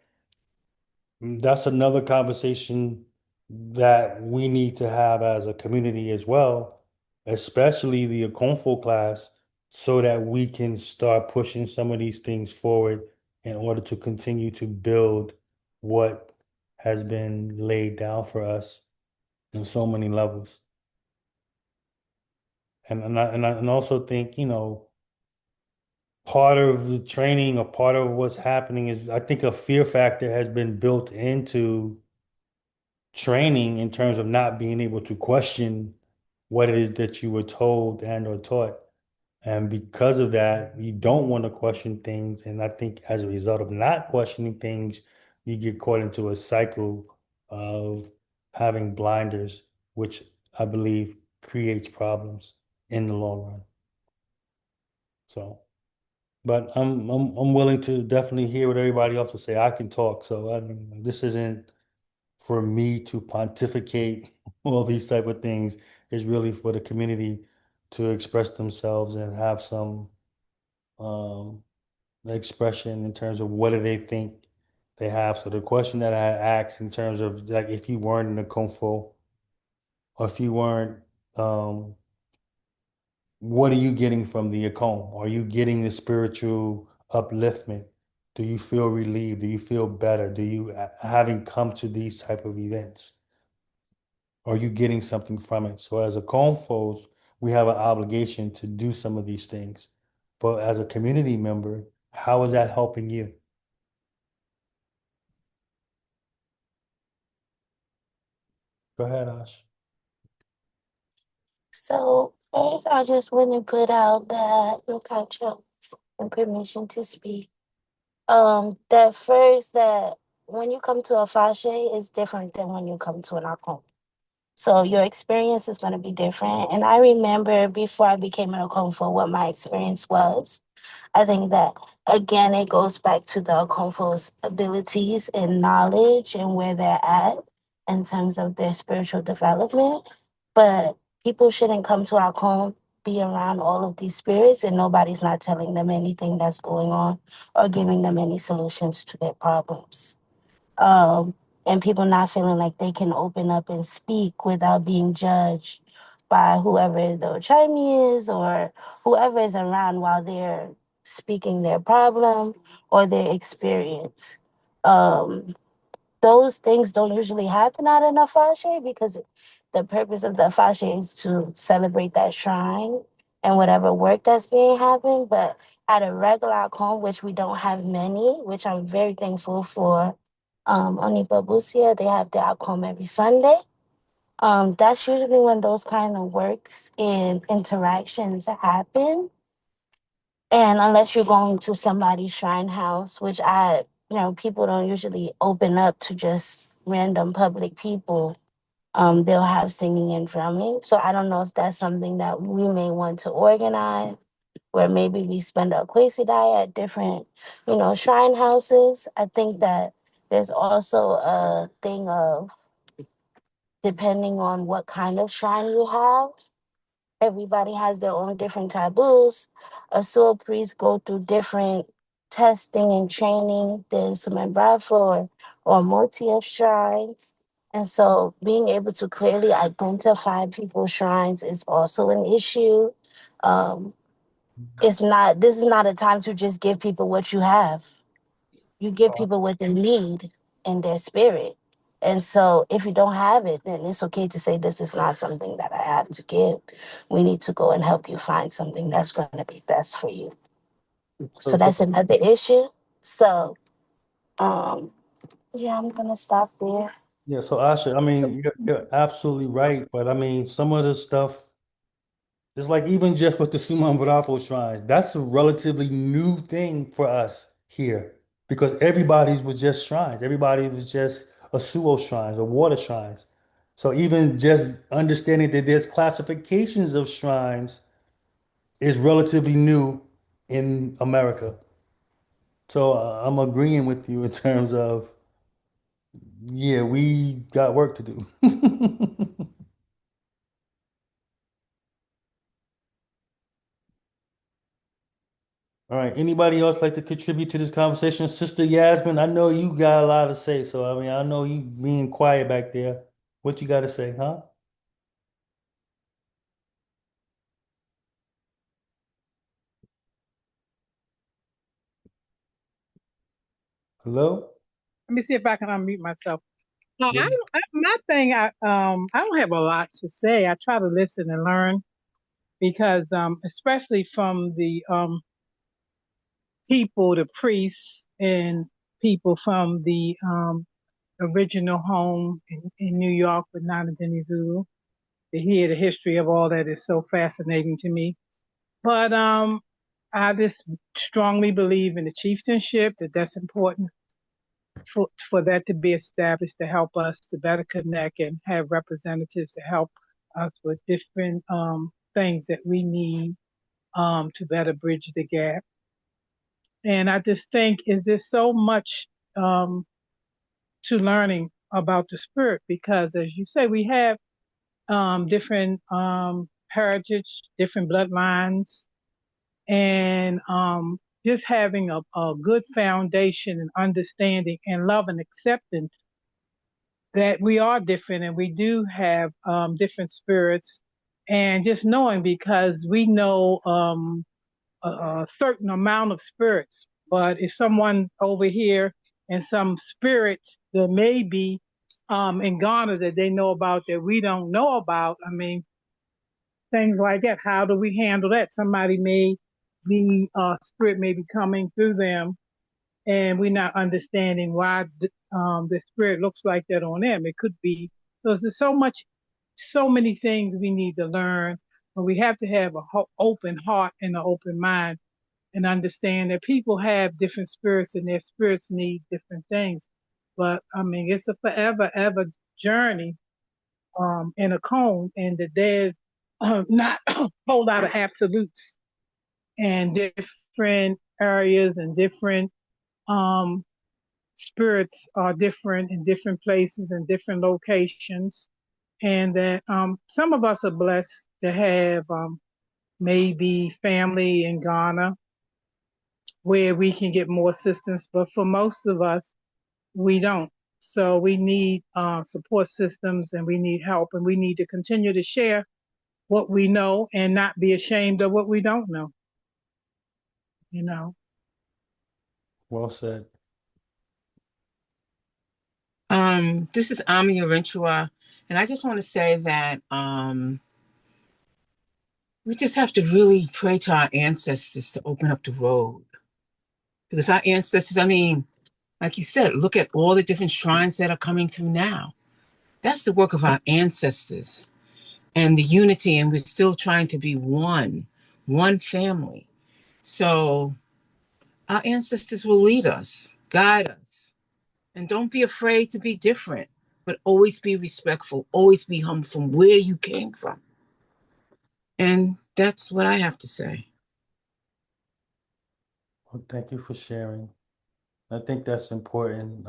that's another conversation that we need to have as a community as well, especially the Akonfo class, so that we can start pushing some of these things forward in order to continue to build what has been laid down for us in so many levels. And also think, part of the training or part of what's happening is I think a fear factor has been built into training in terms of not being able to question what it is that you were told and or taught. And because of that, you don't want to question things. And I think as a result of not questioning things, you get caught into a cycle of having blinders, which I believe creates problems in the long run. So, but I'm willing to definitely hear what everybody else will say. I can talk, so this isn't for me to pontificate all these type of things. It's really for the community to express themselves and have some um, expression in terms of what do they think they have. So the question that I asked in terms of like if you weren't in the Kung Fu or if you weren't, um, what are you getting from the Akom? Are you getting the spiritual upliftment? Do you feel relieved? Do you feel better? Do you having come to these type of events? Are you getting something from it? So as a Confos, we have an obligation to do some of these things. But as a community member, how is that helping you? Go ahead, Ash. So first, I just want to put out that your culture and permission to speak. That first that when you come to a fashe is different than when you come to an akom. So your experience is going to be different. And I remember before I became an akom for what my experience was. I think that again it goes back to the akomfo's abilities and knowledge and where they're at in terms of their spiritual development. But people shouldn't come to our home, be around all of these spirits, and nobody's not telling them anything that's going on or giving them any solutions to their problems. Um, and people not feeling like they can open up and speak without being judged by whoever the Chinese is or whoever is around while they're speaking their problem or their experience. Um, those things don't usually happen out in a fashe because the purpose of the fashe is to celebrate that shrine and whatever work that's being happened. But at a regular home, which we don't have many, which I'm very thankful for, Onipa Busia, they have their home every Sunday. That's usually when those kind of works and interactions happen. And unless you're going to somebody's shrine house, which people don't usually open up to just random public people. They'll have singing and drumming. So I don't know if that's something that we may want to organize, where maybe we spend a Kwesi at different, shrine houses. I think that there's also a thing of depending on what kind of shrine you have. Everybody has their own different taboos. A soul priest go through different testing and training than some Brafo or multi of shrines. And so being able to clearly identify people's shrines is also an issue. Um, this is not a time to just give people what you have. You give people what they need in their spirit. And so if you don't have it, then it's okay to say this is not something that I have to give. We need to go and help you find something that's going to be best for you. So So, that's another issue. So yeah, I'm gonna stop there. yeah, so Asha, I mean, you're absolutely right, but I mean, some of the stuff, it's like even just with the Suman Brafo shrines, that's a relatively new thing for us here because everybody's was just shrines. Everybody was just a suo shrines or water shrines. So even just understanding that there's classifications of shrines is relatively new in America. So I'm agreeing with you in terms of, yeah, we got work to do. All right. Anybody else like to contribute to this conversation? Sister Yasmin, I know you got a lot to say. So, I mean, I know you being quiet back there. What you got to say, huh? Hello? Let me see if I can unmute myself. Yeah. My thing, I don't have a lot to say. I try to listen and learn because, especially from the people, the priests, and people from the original home in New York with Nana Denny Zulu, to hear the history of all that is so fascinating to me. But I just strongly believe in the chieftainship, that's important for that to be established to help us to better connect and have representatives to help us with different things that we need to better bridge the gap. And I just think is there so much to learning about the spirit because, as you say, we have different heritage, different bloodlines, and just having a good foundation and understanding and love and acceptance that we are different and we do have different spirits, and just knowing because we know a certain amount of spirits, but if someone over here and some spirit that may be in Ghana that they know about that we don't know about, I mean, things like that. How do we handle that? Somebody may be spirit may be coming through them and we're not understanding why the spirit looks like that on them. It could be because there's so many things we need to learn, but we have to have a open heart and an open mind and understand that people have different spirits and their spirits need different things. But I mean, it's a forever, ever journey in a cone, and that there's not a whole lot of absolutes and different areas and different um, spirits are different in different places and different locations, and that some of us are blessed to have maybe family in Ghana where we can get more assistance, but for most of us, we don't. So we need support systems and we need help and we need to continue to share what we know and not be ashamed of what we don't know, you know. Well said. This is Ami Arinchua, and I just want to say that we just have to really pray to our ancestors to open up the road. Because our ancestors, I mean, like you said, look at all the different shrines that are coming through now. That's the work of our ancestors and the unity, and we're still trying to be one family. So our ancestors will lead us, guide us, and don't be afraid to be different, but always be respectful, always be humble from where you came from. And that's what I have to say. Well, thank you for sharing. I think that's important.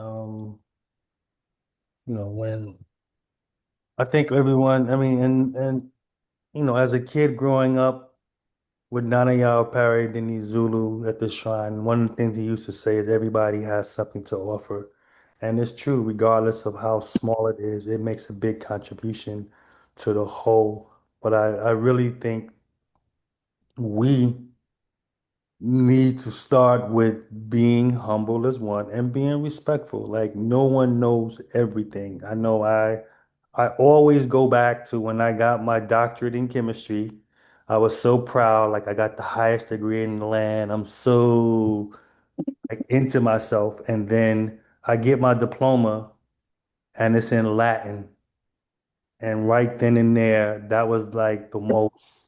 When I think everyone, I mean, as a kid growing up with Nana Yao Parry Dini Zulu at the shrine, one of the things he used to say is everybody has something to offer. And it's true, regardless of how small it is, it makes a big contribution to the whole. But I really think we need to start with being humble as one and being respectful. Like no one knows everything. I know I always go back to when I got my doctorate in chemistry. I was so proud, like I got the highest degree in the land. I'm so like into myself. And then I get my diploma and it's in Latin. And right then and there, that was like the most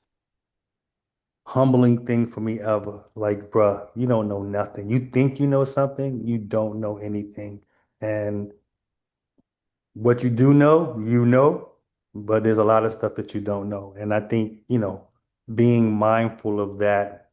humbling thing for me ever. Like, bruh, you don't know nothing. You think you know something, you don't know anything. And what you know, but there's a lot of stuff that you don't know. And I think, being mindful of that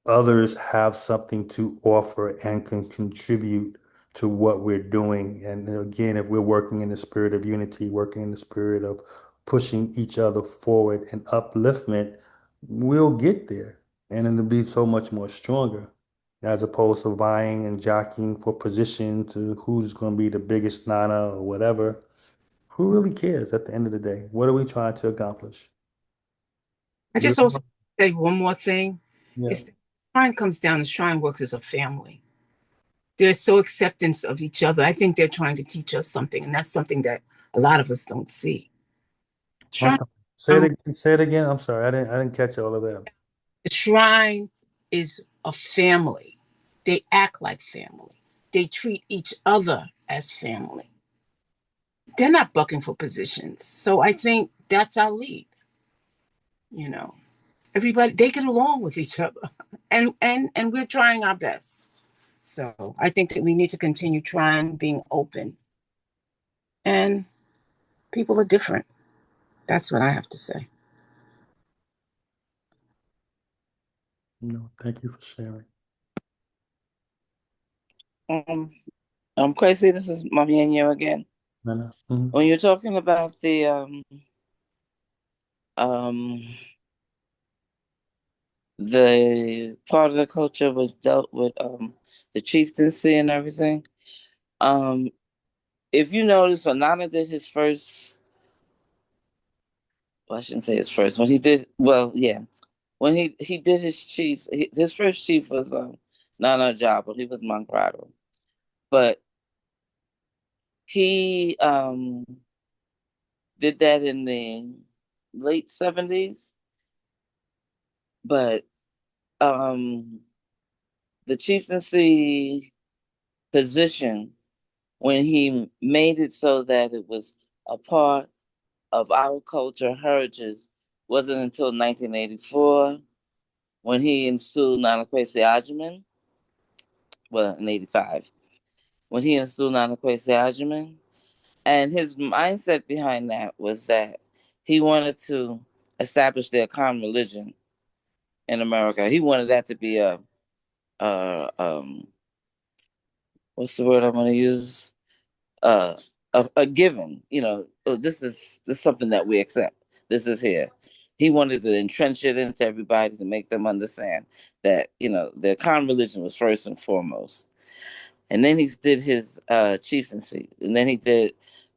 others have something to offer and can contribute to what we're doing. And again, if we're working in the spirit of unity, working in the spirit of pushing each other forward and upliftment, we'll get there. And it'll be so much more stronger as opposed to vying and jockeying for position to who's going to be the biggest nana or whatever. Who really cares at the end of the day? What are we trying to accomplish? I just also say one more thing. Yeah. It's Shrine comes down, the shrine works as a family. They're so acceptance of each other. I think they're trying to teach us something, and that's something that a lot of us don't see. I'm Shrine, sorry. Say it again. Say it again. I'm sorry. I didn't catch all of that. the shrine is a family. They act like family. They treat each other as family. They're not bucking for positions. So I think that's our lead. You know, everybody they get along with each other, and we're trying our best. So I think that we need to continue trying, being open, and people are different. That's what I have to say. No, thank you for sharing. Quasi, this is Mommy and you again. No, no. Mhm. When you're talking about um the part of the culture was dealt with the chieftaincy and everything. Um, if you notice, when Nana did his first, well, I shouldn't say his first. When he did, well, yeah, when he did his chiefs, his first chief was Nana Jabba. He was Mangrado, but he did that in the late 70s. But the chieftaincy position, when he made it so that it was a part of our culture heritage, wasn't until 1984 when he installed Nana Kwesi Ajuman. Well, in 85, when he installed Nana Kwesi Ajuman. And his mindset behind that was that he wanted to establish the Akom religion in America. He wanted that to be a what's the word I'm going to use? Uh, a given. You know, oh, this is something that we accept. This is here. He wanted to entrench it into everybody to make them understand that the Akom religion was first and foremost. And then he did his chieftaincy, and then he did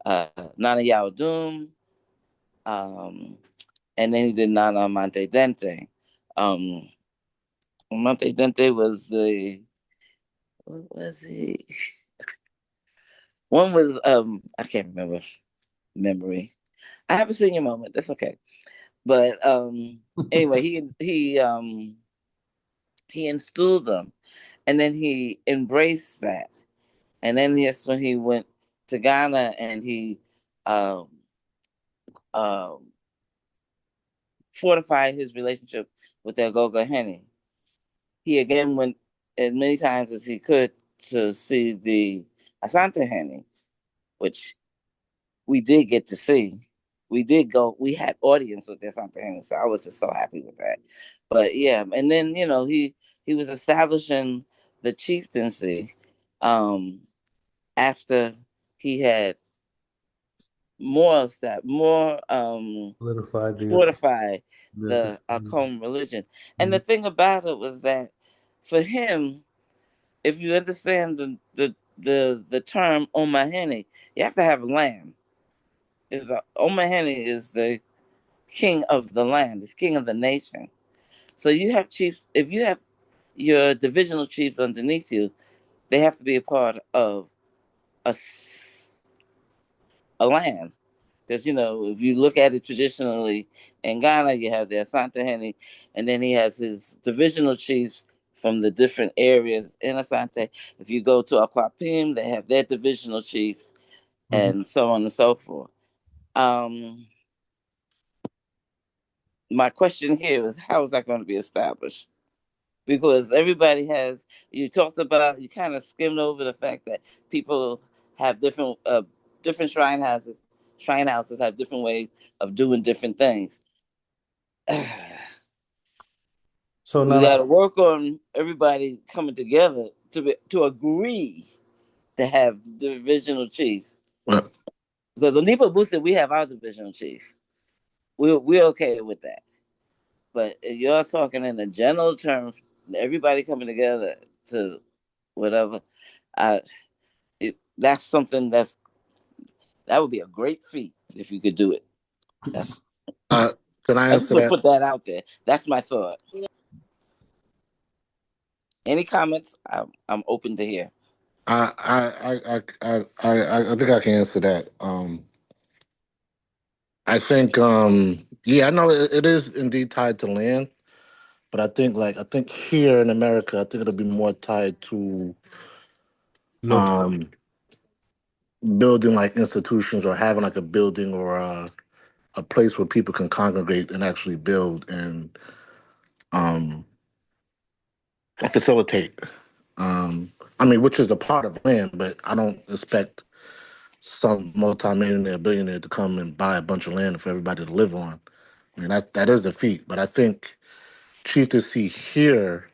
Nana Yaodum, and then he did Nana Monte Dente. Um, Monte Dente was what was he? One was I can't remember memory. I have a senior moment. That's okay. But anyway, he instilled them, and then he embraced that, and then that's when he went to Ghana and he um, um, fortified his relationship with the Gogo Henny. He again went as many times as he could to see the Asante Henny, which we did get to see. We did go. We had audience with this something, so I was just so happy with that. But yeah, and then he was establishing the chieftaincy after he had more Solidified fortified the the Akom religion. And the mhm. thing about it was that for him, if you understand the term Omahene, you have to have land. Omahene is the king of the land, is king of the nation. So you have chiefs. If you have your divisional chiefs underneath you, they have to be a part of a, a land. Because if you look at it traditionally in Ghana, you have the Asante Henny, and then he has his divisional chiefs from the different areas in Asante. If you go to Akwapim, they have their divisional chiefs, Mhm. and so on and so forth. Um, my question here is, how is that going to be established? Because everybody has, you kind of skimmed over the fact that people have different shrine houses have different ways of doing different things. So We now, got to work on everybody coming together to agree to have the divisional chiefs. Well, Because on Nipa Boosted, we have our divisional chief. We're okay with that. But if you're talking in a general term, everybody coming together to whatever, I that's something that would be a great feat if you could do it. That's can I I just answer want to that? put that out there. That's my thought. Any comments? I'm open to hear. I think I can answer that. I think yeah, I know it is indeed tied to land, but I think here in America, I think it'll be more tied to Look, um building like institutions or having like a building or a place where people can congregate and actually build and um facilitate. Um I mean, which is a part of land, but I don't expect some multimillionaire billionaire to come and buy a bunch of land for everybody to live on. I mean that is a feat, but I think chieftaincy here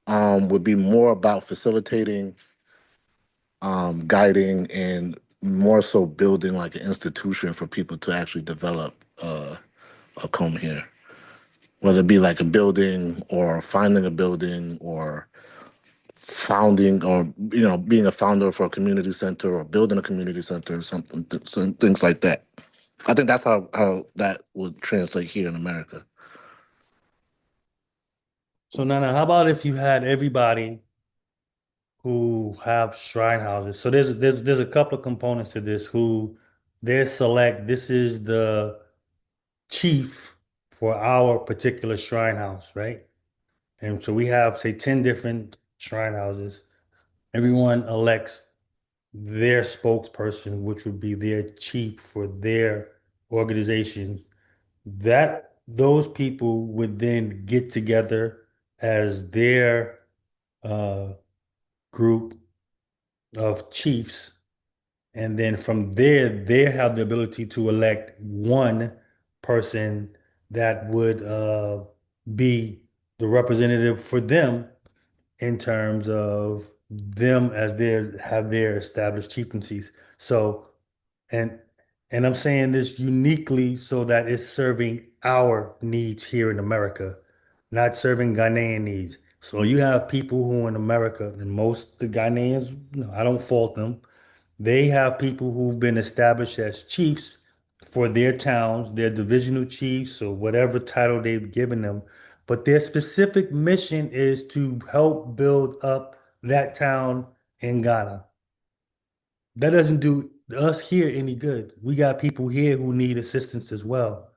would be more about facilitating, guiding, and more so building like an institution for people to actually develop a comb here. Whether it be like a building or finding a building or founding or being a founder for a community center or building a community center or something, some things like that. I think that's how that would translate here in America. so Nana, how about if you had everybody who have shrine houses? So there's a couple of components to this who they select this is the chief for our particular shrine house, right? And so we have say 10 different shrine houses. Everyone elects their spokesperson, which would be their chief for their organizations. That those people would then get together as their uh, group of chiefs, and then from there, they have the ability to elect one person that would be the representative for them in terms of them as their have their established chieftaincies. So, and and I'm saying this uniquely so that it's serving our needs here in America, not serving Ghanaian needs. So you have people who in America, and most the Ghanaians, I don't fault them. They have people who've been established as chiefs for their towns, their divisional chiefs, or whatever title they've given them. But their specific mission is to help build up that town in Ghana. That doesn't do us here any good. We got people here who need assistance as well.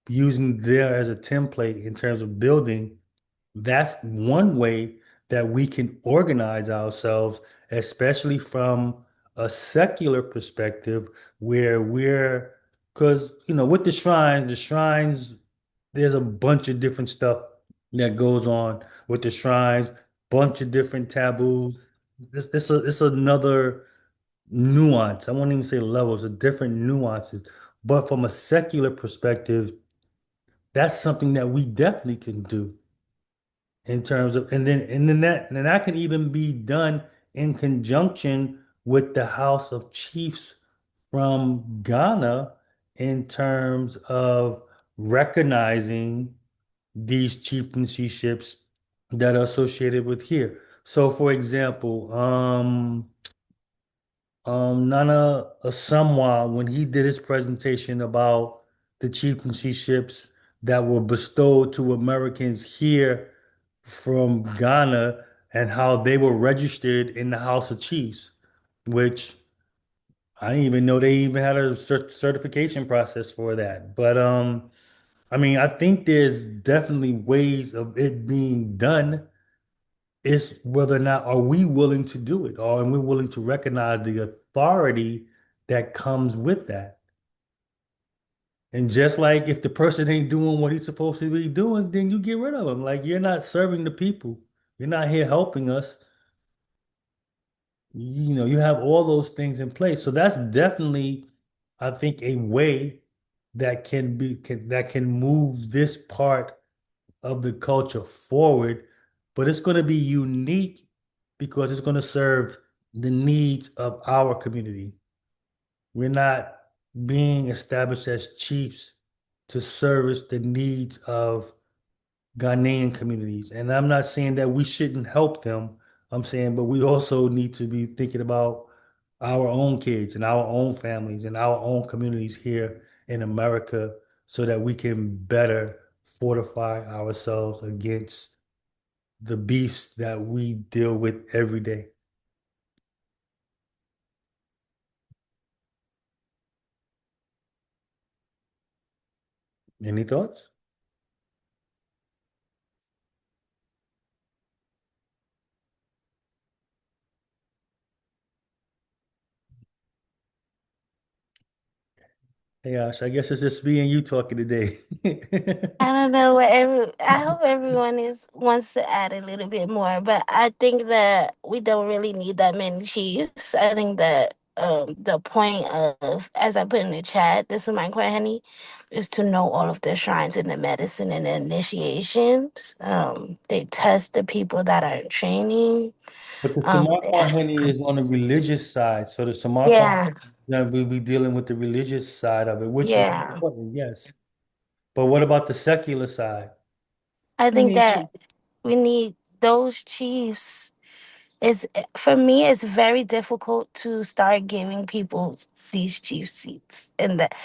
Using there as a template in terms of building, that's one way that we can organize ourselves, especially from a secular perspective, where we're, because, with the shrines, there's a bunch of different stuff that goes on with the shrines, bunch of different taboos. It's another nuance. I won't even say levels, a different nuances. But from a secular perspective, that's something that we definitely can do in terms of, and that can even be done in conjunction with the House of Chiefs from Ghana in terms of recognizing these chieftainships that are associated with here. So, for example, Nana Asamoah, when he did his presentation about the chieftainships that were bestowed to Americans here from Ghana and how they were registered in the House of Chiefs, which I didn't even know they even had a certification process for that. But I mean, I think there's definitely ways of it being done. It's whether or not are we willing to do it, or are we willing to recognize the authority that comes with that. And just like if the person ain't doing what he's supposed to be doing, then you get rid of him. Like you're not serving the people. You're not here helping us. You have all those things in place. So that's definitely, I think, a way that can move this part of the culture forward, but it's going to be unique because it's going to serve the needs of our community. We're not being established as chiefs to service the needs of Ghanaian communities. And I'm not saying that we shouldn't help them. I'm saying, but we also need to be thinking about our own kids and our own families and our own communities here in America so that we can better fortify ourselves against the beast that we deal with every day. Any thoughts? Hey, Ash, I guess it's just me and you talking today. I don't know what I hope everyone is wants to add a little bit more, but I think that we don't really need that many chiefs. I think that the point of, as I put in the chat, this is my honey, is to know all of the shrines and the medicine and the initiations. They test the people that are in training. But the Yeah, Samarkand Henny is on the religious side. So the Samarkand, yeah, we'll be dealing with the religious side of it, which is yeah. important, yes. But what about the secular side? I We think need that you. we need those chiefs. It's for me, it's very difficult to start giving people these chief seats, and that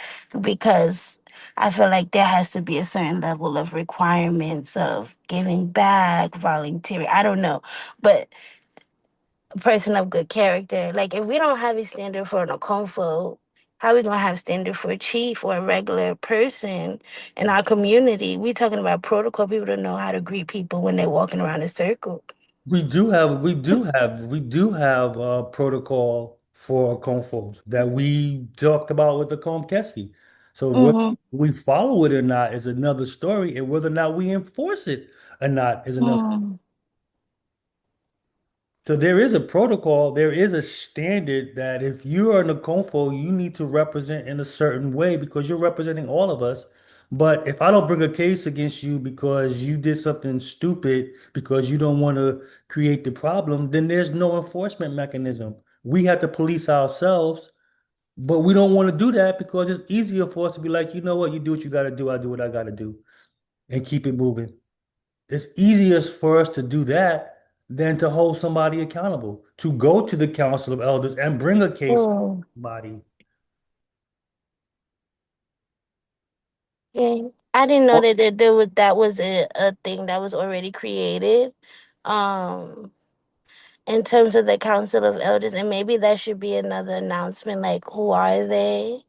because I feel like there has to be a certain level of requirements of giving back, volunteering. I don't know, but a person of good character. Like if we don't have a standard for an Okonfo, how are we gonna have standard for a chief or a regular person in our community? We talking about protocol. People don't know how to greet people when they're walking around a circle. We do have protocol for confos that we talked about with the Comb Kessie. So whether Mm-hmm. we follow it or not is another story, and whether or not we enforce it or not is another. Mm-hmm. So there is a protocol, there is a standard that if you are in a CONFO, you need to represent in a certain way because you're representing all of us. But if I don't bring a case against you because you did something stupid because you don't want to create the problem, then there's no enforcement mechanism. We have to police ourselves, but we don't want to do that because it's easier for us to be like, you know what, you do what you got to do, I do what I got to do, and keep it moving. It's easiest for us to do that than to hold somebody accountable, to go to the council of elders and bring a case to Mm. somebody. Yeah. I didn't know that that was a thing that was already created. Um, in terms of the Council of Elders, and maybe that should be another announcement, like who are they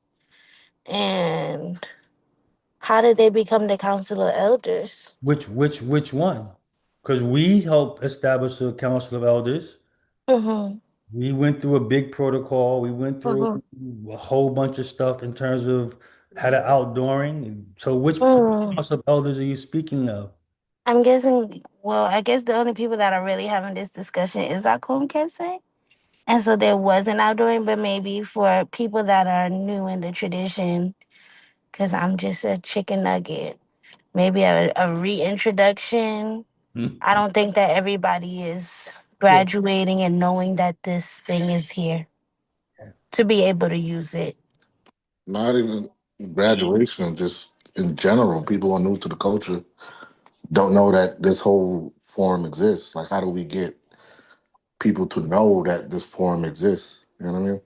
and how did they become the Council of Elders? Which one? Because we helped establish the council of elders. Mm-hmm. We went through a big protocol. We went through Mm-hmm. a whole bunch of stuff in terms of how to outdooring. So which Mm. council of elders are you speaking of? I'm guessing, well, I guess the only people that are really having this discussion is Akom Kese. And so there was an outdooring, but maybe for people that are new in the tradition, because I'm just a chicken nugget, maybe a reintroduction. I don't think that everybody is Yeah. graduating and knowing that this thing is here to be able to use it. Not even graduation, just in general, people are new to the culture, don't know that this whole forum exists. Like, how do we get people to know that this forum exists? You know what I mean?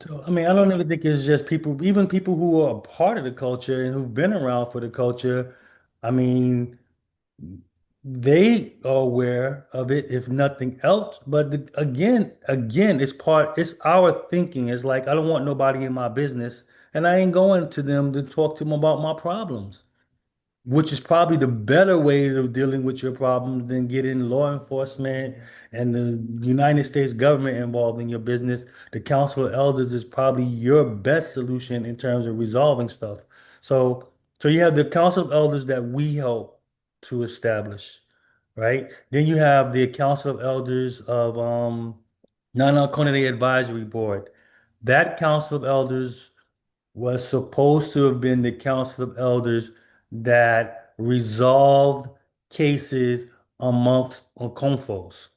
So, I mean, I don't even think it's just people, even people who are a part of the culture and who've been around for the culture. I mean, they are aware of it, if nothing else. But again, it's our thinking. It's like I don't want nobody in my business, and I ain't going to them to talk to them about my problems, which is probably the better way of dealing with your problems than getting law enforcement and the United States government involved in your business. The Council of Elders is probably your best solution in terms of resolving stuff. So, so you have the Council of Elders that we help to establish, right? Then you have the Council of Elders of Nana Coney Advisory Board. That Council of Elders was supposed to have been the council of elders that resolved cases amongst confos.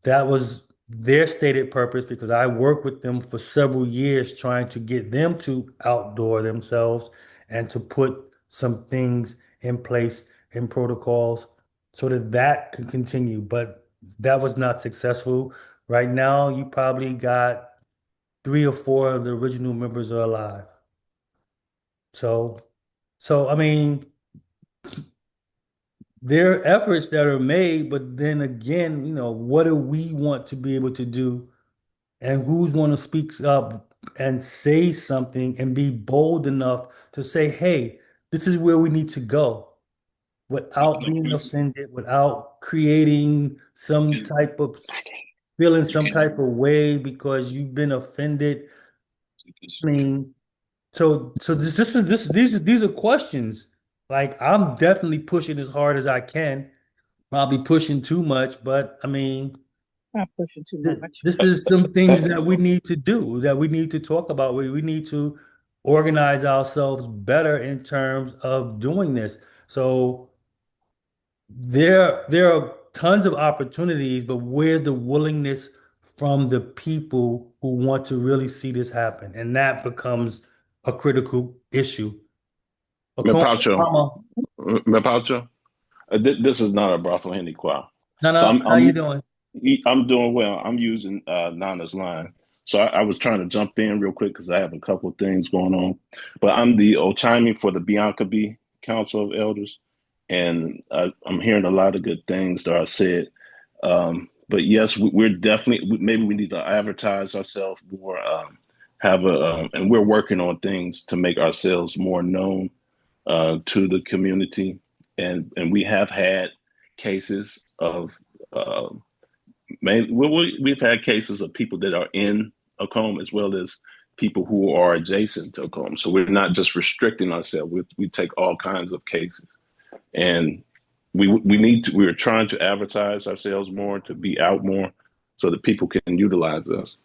That was their stated purpose because I worked with them for several years trying to get them to outdoor themselves and to put some things in place in protocols so that that could continue. But that was not successful. Right now, you probably got three or four of the original members are alive. So, so I mean, there are efforts that are made, but then again, what do we want to be able to do, and who's going to speak up and say something and be bold enough to say, hey, this is where we need to go without being offended, without creating some type of feeling some type of way because you've been offended. I mean, so these are questions. Like I'm definitely pushing as hard as I can. Probably pushing too much, but I mean, Not pushing too much. this is some things that we need to do, that we need to talk about. We need to organize ourselves better in terms of doing this. So there are tons of opportunities, but where's the willingness from the people who want to really see this happen? And that becomes a critical issue. Mepaucho, Oklahoma, Mepaucho, this is not a brothel Henny choir. no, So no, how you doing? I'm doing well. I'm using Nana's line. So I was trying to jump in real quick because I have a couple of things going on. But I'm the Ochimi for the Bianca B Council of Elders, and I'm hearing a lot of good things that are said. But yes, we're definitely maybe we need to advertise ourselves more. Have a and we're working on things to make ourselves more known to the community, and we have had cases of uh, we've had cases of people that are in Akom as well as people who are adjacent to Akom. So we're not just restricting ourselves. We take all kinds of cases, and we're trying to advertise ourselves more, to be out more, so that people can utilize us.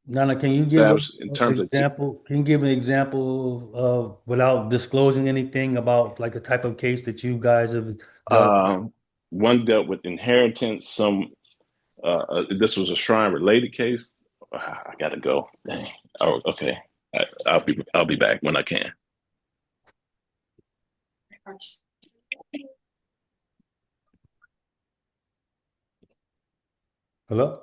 Nana, can you give So in terms of example? Can you give an example of, without disclosing anything about like a type of case that you guys have dealt with? one dealt with inheritance, this was a shrine related case. I gotta go. Dang. Oh, okay. I'll be back when I can. Hello?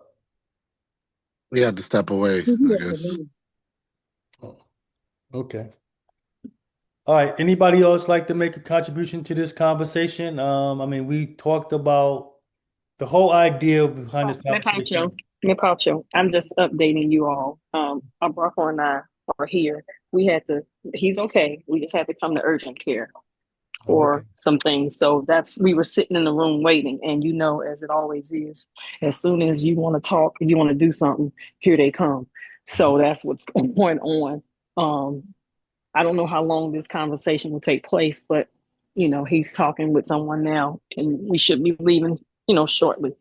We had to step away, I guess. Oh, okay. All right. Anybody else like to make a contribution to this conversation? I mean, we talked about the whole idea behind this Napacho, conversation. Napacho, I'm just updating you all. Abraham and I are here. We had to, he's okay. We just had to come to urgent care Oh, okay. for some things. So we were sitting in the room waiting. And as it always is, as soon as you want to talk, you want to do something, here they come. So that's what's going on. I don't know how long this conversation will take place, but he's talking with someone now and we should be leaving, shortly.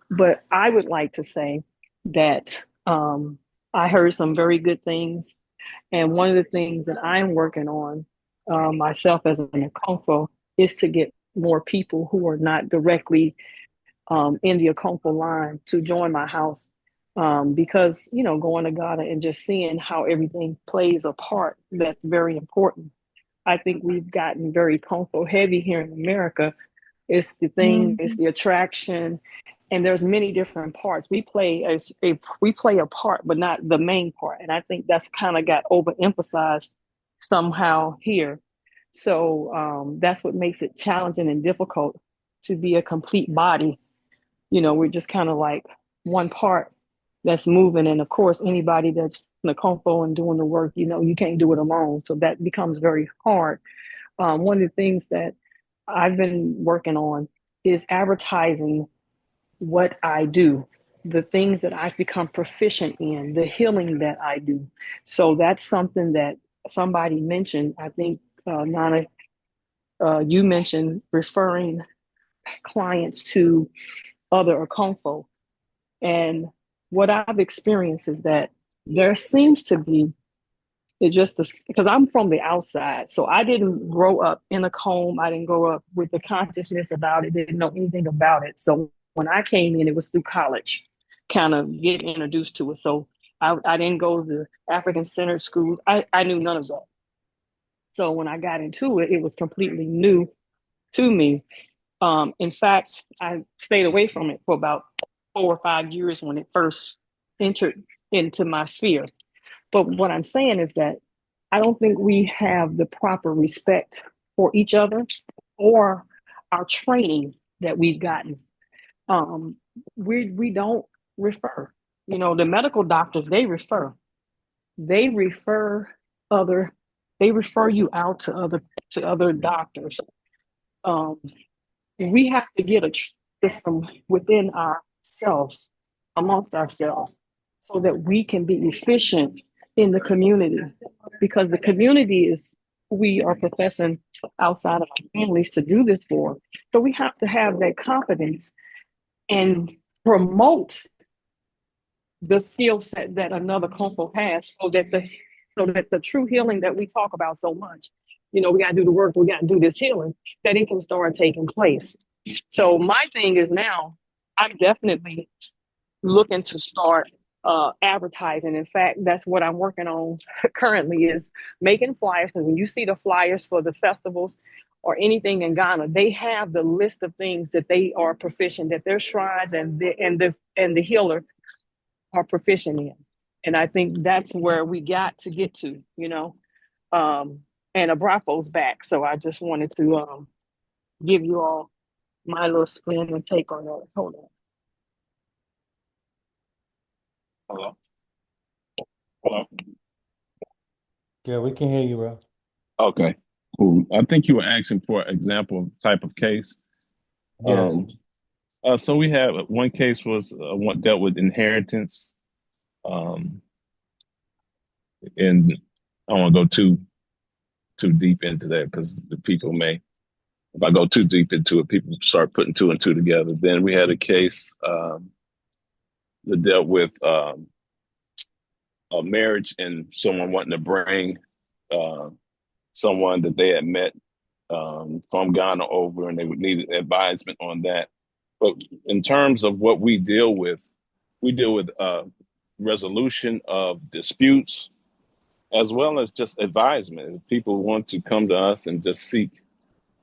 But I would like to say that I heard some very good things. And one of the things that I'm working on myself as an Akonfo is to get more people who are not directly in the Akonfo line to join my house. Because, going to Ghana and just seeing how everything plays a part, that's very important. I think we've gotten very Akonfo heavy here in America. It's the thing, it's the attraction, and there's many different parts. We play a part, but not the main part. And I think that's kind of got overemphasized somehow here. So that's what makes it challenging and difficult to be a complete body. We're just kind of like one part that's moving. And of course, anybody that's in the Congo and doing the work, you can't do it alone. So that becomes very hard. One of the things that I've been working on is advertising what I do, the things that I've become proficient in, the healing that I do. So that's something that somebody mentioned. I think, Nana, you mentioned referring clients to other Akonfo. And what I've experienced is that there seems to be because I'm from the outside, so I didn't grow up in a comb. I didn't grow up with the consciousness about it. Didn't know anything about it. So when I came in, it was through college, kind of getting introduced to it. So I didn't go to the African centered schools. I knew none of that. So when I got into it, it was completely new to me. In fact, I stayed away from it for about 4 or 5 years when it first entered into my sphere. But what I'm saying is that I don't think we have the proper respect for each other. or our training that we've gotten. Um, we don't refer. The medical doctors, they refer other, they refer you out to other doctors. Um, we have to get a system within ourselves, amongst ourselves, so that we can be efficient in the community, because the community is who we are professing outside of our families to do this for. So we have to have that confidence and promote the skill set that another couple has, so that the true healing that we talk about so much, we got to do the work, we got to do this healing, that it can start taking place. So my thing is, now I'm definitely looking to start advertising. In fact, that's what I'm working on currently, is making flyers. And when you see the flyers for the festivals or anything in Ghana, they have the list of things that they are proficient, that their shrines and the healer are proficient in. And I think that's where we got to get to, and Abrapo's back. So I just wanted to give you all my little spin and take on that. Hold on. Hello. Hello. Yeah, we can hear you, bro. Okay. Cool. I think you were asking for an example type of case. Yes. So we have one case was one dealt with inheritance, um, and I don't want to go too deep into that because the people may, if I go too deep into it, people start putting two and two together. Then we had a case that dealt with a marriage and someone wanting to bring uh, someone that they had met from Ghana over, and they would need advisement on that. But in terms of what we deal with resolution of disputes as well as just advisement. If people want to come to us and just seek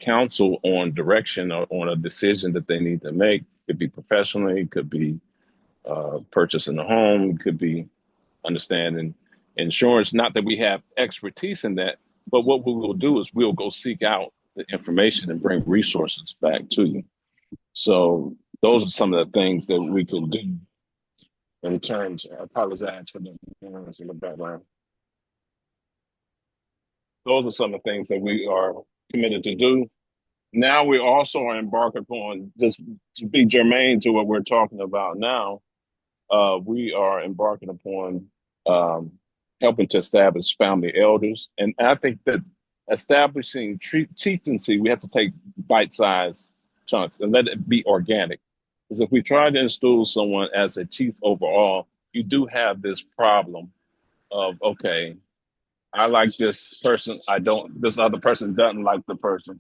counsel on direction or on a decision that they need to make, it could be professionally, it could be purchasing a home, it could be understanding insurance. Not that we have expertise in that, but what we will do is we'll go seek out the information and bring resources back to you. So those are some of the things that we can do in terms. I apologize for the noise in the background. Those are some of the things that we are committed to do. Now we also are embarked upon, just to be germane to what we're talking about now, we are embarking upon helping to establish family elders. And I think that establishing chieftaincy, we have to take bite-sized chunks and let it be organic. Because if we try to install someone as a chief overall, you do have this problem of, okay, I like this person, this other person doesn't like the person.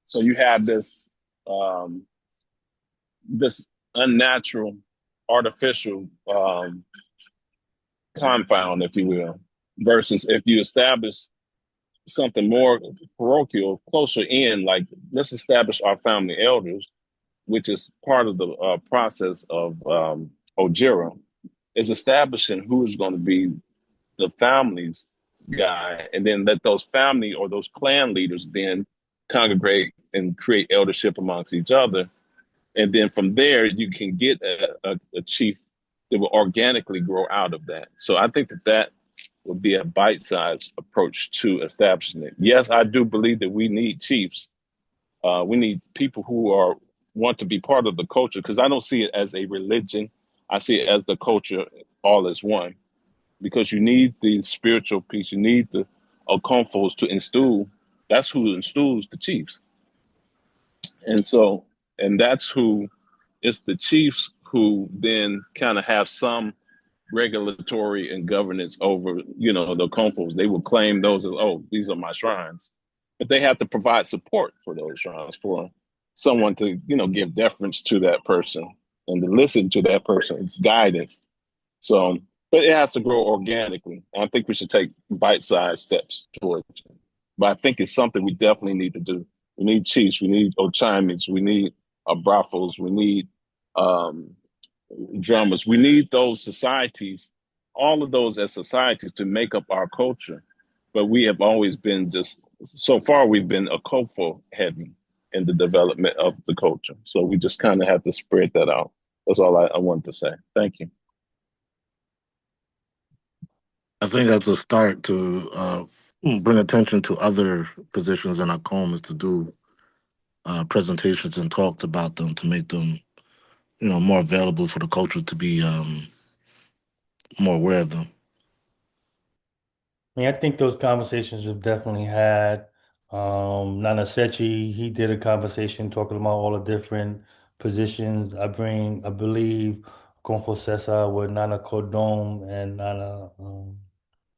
So you have um, this unnatural, artificial confound, if you will, versus if you establish something more parochial, closer in, like let's establish our family elders, which is part of the process of Ojira, is establishing who is going to be the family's guy, and then let those family or those clan leaders then congregate and create eldership amongst each other. And then from there, you can get a chief that will organically grow out of that. So I think that would be a bite-sized approach to establishing it. Yes, I do believe that we need chiefs. We need people who want to be part of the culture, because I don't see it as a religion. I see it as the culture all as one, because you need the spiritual piece. You need the Okomfos to instill. That's who instills the chiefs. And so, and that's who, it's the chiefs who then kind of have some regulatory and governance over, the Okomfos. They will claim those as, oh, these are my shrines. But they have to provide support for those shrines, for someone to, give deference to that person and to listen to that person's guidance. So, but it has to grow organically. I think we should take bite-sized steps towards it. But I think it's something we definitely need to do. We need chiefs, we need Ochimis, we need Abrafos, we need drummers. We need those societies, all of those as societies, to make up our culture. But we have always been so far we've been Akofo heavy. in the development of the culture. So we just kind of have to spread that out. That's all I wanted to say. Thank you. I think that's a start to bring attention to other positions in our home is to do presentations and talks about them to make them, more available for the culture to be more aware of them. I mean, I think those conversations have definitely had. Nana Sechi, he did a conversation talking about all the different positions. I believe, Confosesa with Nana Cordon and Nana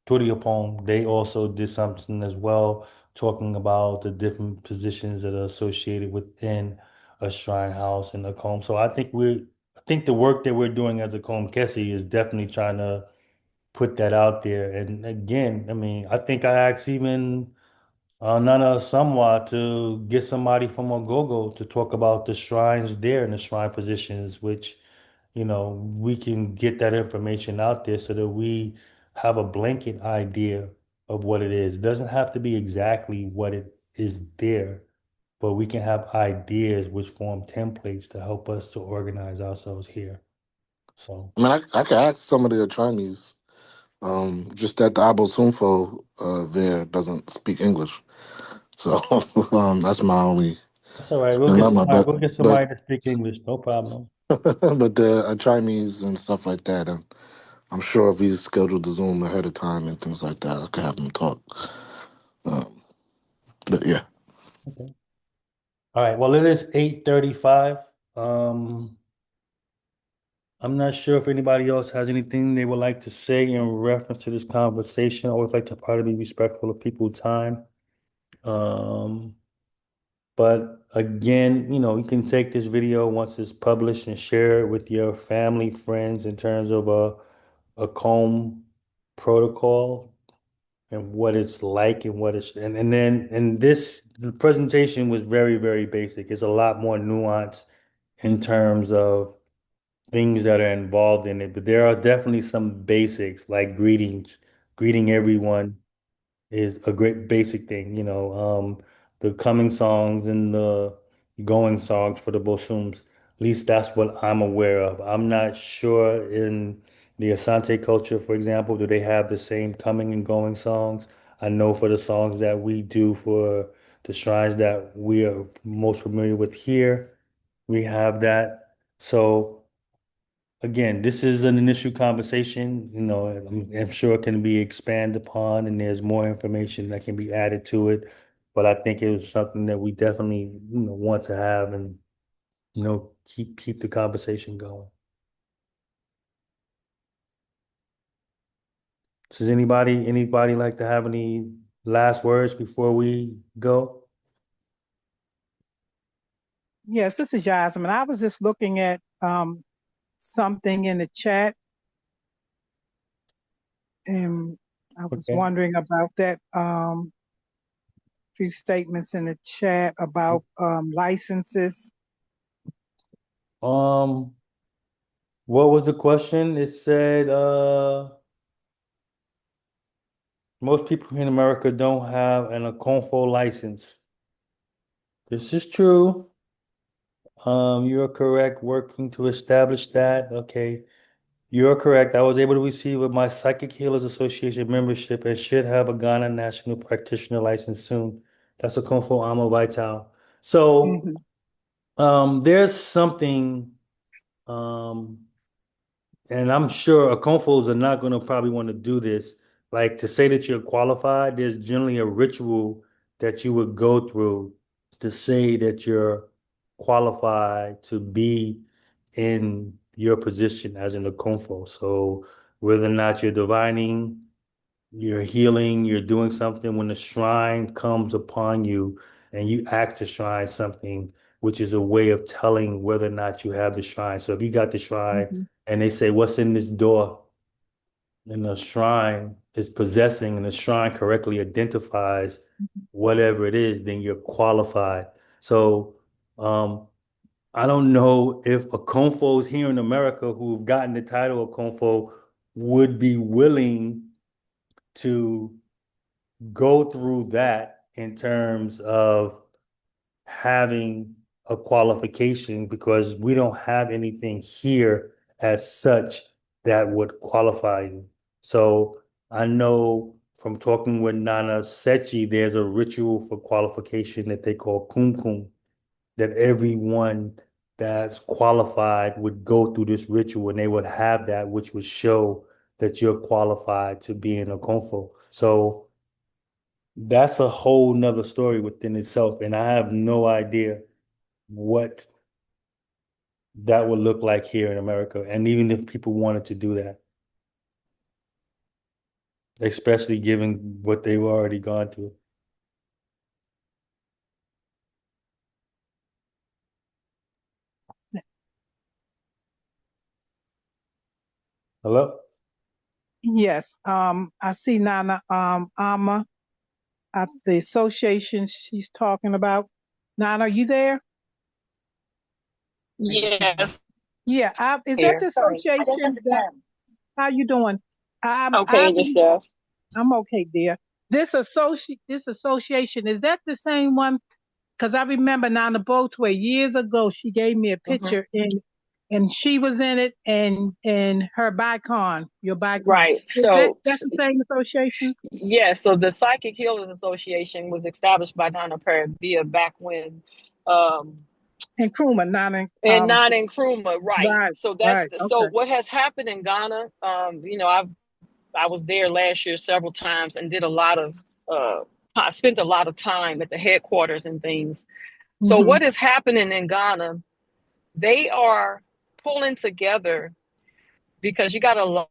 Turiapong, they also did something as well, talking about the different positions that are associated within a shrine house and a comb. So I think the work that we're doing as a comb Kessie is definitely trying to put that out there. And again, I mean, I think I asked even Nana Samwa to get somebody from Ogogo to talk about the shrines there and the shrine positions, which, we can get that information out there so that we have a blanket idea of what it is. It doesn't have to be exactly what it is there, but we can have ideas which form templates to help us to organize ourselves here. So, I mean, I could ask some of the Chinese, just that the Abo Sunfo there doesn't speak English. So that's my only that's all right. dilemma. But We'll get but somebody to speak English. No problem. but the Chinese and stuff like that, and I'm sure if we scheduled the Zoom ahead of time and things like that, I could have them talk. Um, but yeah. Okay. All right. Well, it is 8:35. Um, I'm not sure if anybody else has anything they would like to say in reference to this conversation. I always like to try to be respectful of people's time. Um, but again, you can take this video once it's published and share it with your family, friends in terms of a comb protocol and what it's like and what it's and then and this the presentation was very, very basic. It's a lot more nuanced in terms of things that are involved in it, but there are definitely some basics like greetings. Greeting everyone is a great basic thing, the coming songs and the going songs for the Bosums. At least that's what I'm aware of. I'm not sure in the Asante culture, for example, do they have the same coming and going songs? I know for the songs that we do for the shrines that we are most familiar with here, we have that. So again, this is an initial conversation. I'm sure it can be expanded upon, and there's more information that can be added to it. But I think it was something that we definitely, want to have and keep the conversation going. Does anybody like to have any last words before we go? Yes, this is Jasmine. I was just looking at something in the chat, and I was Okay. wondering about that. Few statements in the chat about licenses. Um, what was the question? It said, most people in America don't have an Akonfo license. This is true. You're correct. Working to establish that. Okay. You're correct. I was able to receive my Psychic Healers Association membership and should have a Ghana National Practitioner license soon. That's a Kung Fu Amo Vital. So, Mhm. there's something, um, and I'm sure Akonfos are not going to probably want to do this. Like to say that you're qualified, there's generally a ritual that you would go through to say that you're qualified to be in your position as an Akonfo. So whether or not you're divining, you're healing, you're doing something when the shrine comes upon you and you ask the shrine something, which is a way of telling whether or not you have the shrine. So if you got the shrine Mhm. and they say, what's in this door? And the shrine is possessing and the shrine correctly identifies whatever it is, then you're qualified. So um, I don't know if a Confos here in America who've gotten the title of Confo would be willing to go through that in terms of having a qualification because we don't have anything here as such that would qualify you. So I know from talking with Nana Sechi, there's a ritual for qualification that they call kum kum, that everyone that's qualified would go through this ritual and they would have that, which would show that you're qualified to be in a konfo. So that's a whole nother story within itself. And I have no idea what that would look like here in America. And even if people wanted to do that, especially given what they've already gone through. Hello? Yes. I see Nana Ama at the association she's talking about. Nana, are you there? Maybe she's not. Yes, Yeah. Is that here. the Sorry, I didn't association that? understand. How you doing? Okay, and yourself? I'm okay, dear. This association, is that the same one? Because I remember Nana Boatway years ago, she gave me a Hmm. picture and she was in it and her Bicon, your Bicon. Right. Is that's the same association? Yes. So the Psychic Healers Association was established by Nana Parabia back when, um, And Kruma, Nana. and Nana Nkrumah, right? Right, So right. so Okay. what has happened in Ghana. I was there last year several times and did a lot of. I spent a lot of time at the headquarters and things. So Mm-hmm. what is happening in Ghana? They are pulling together because you got a lot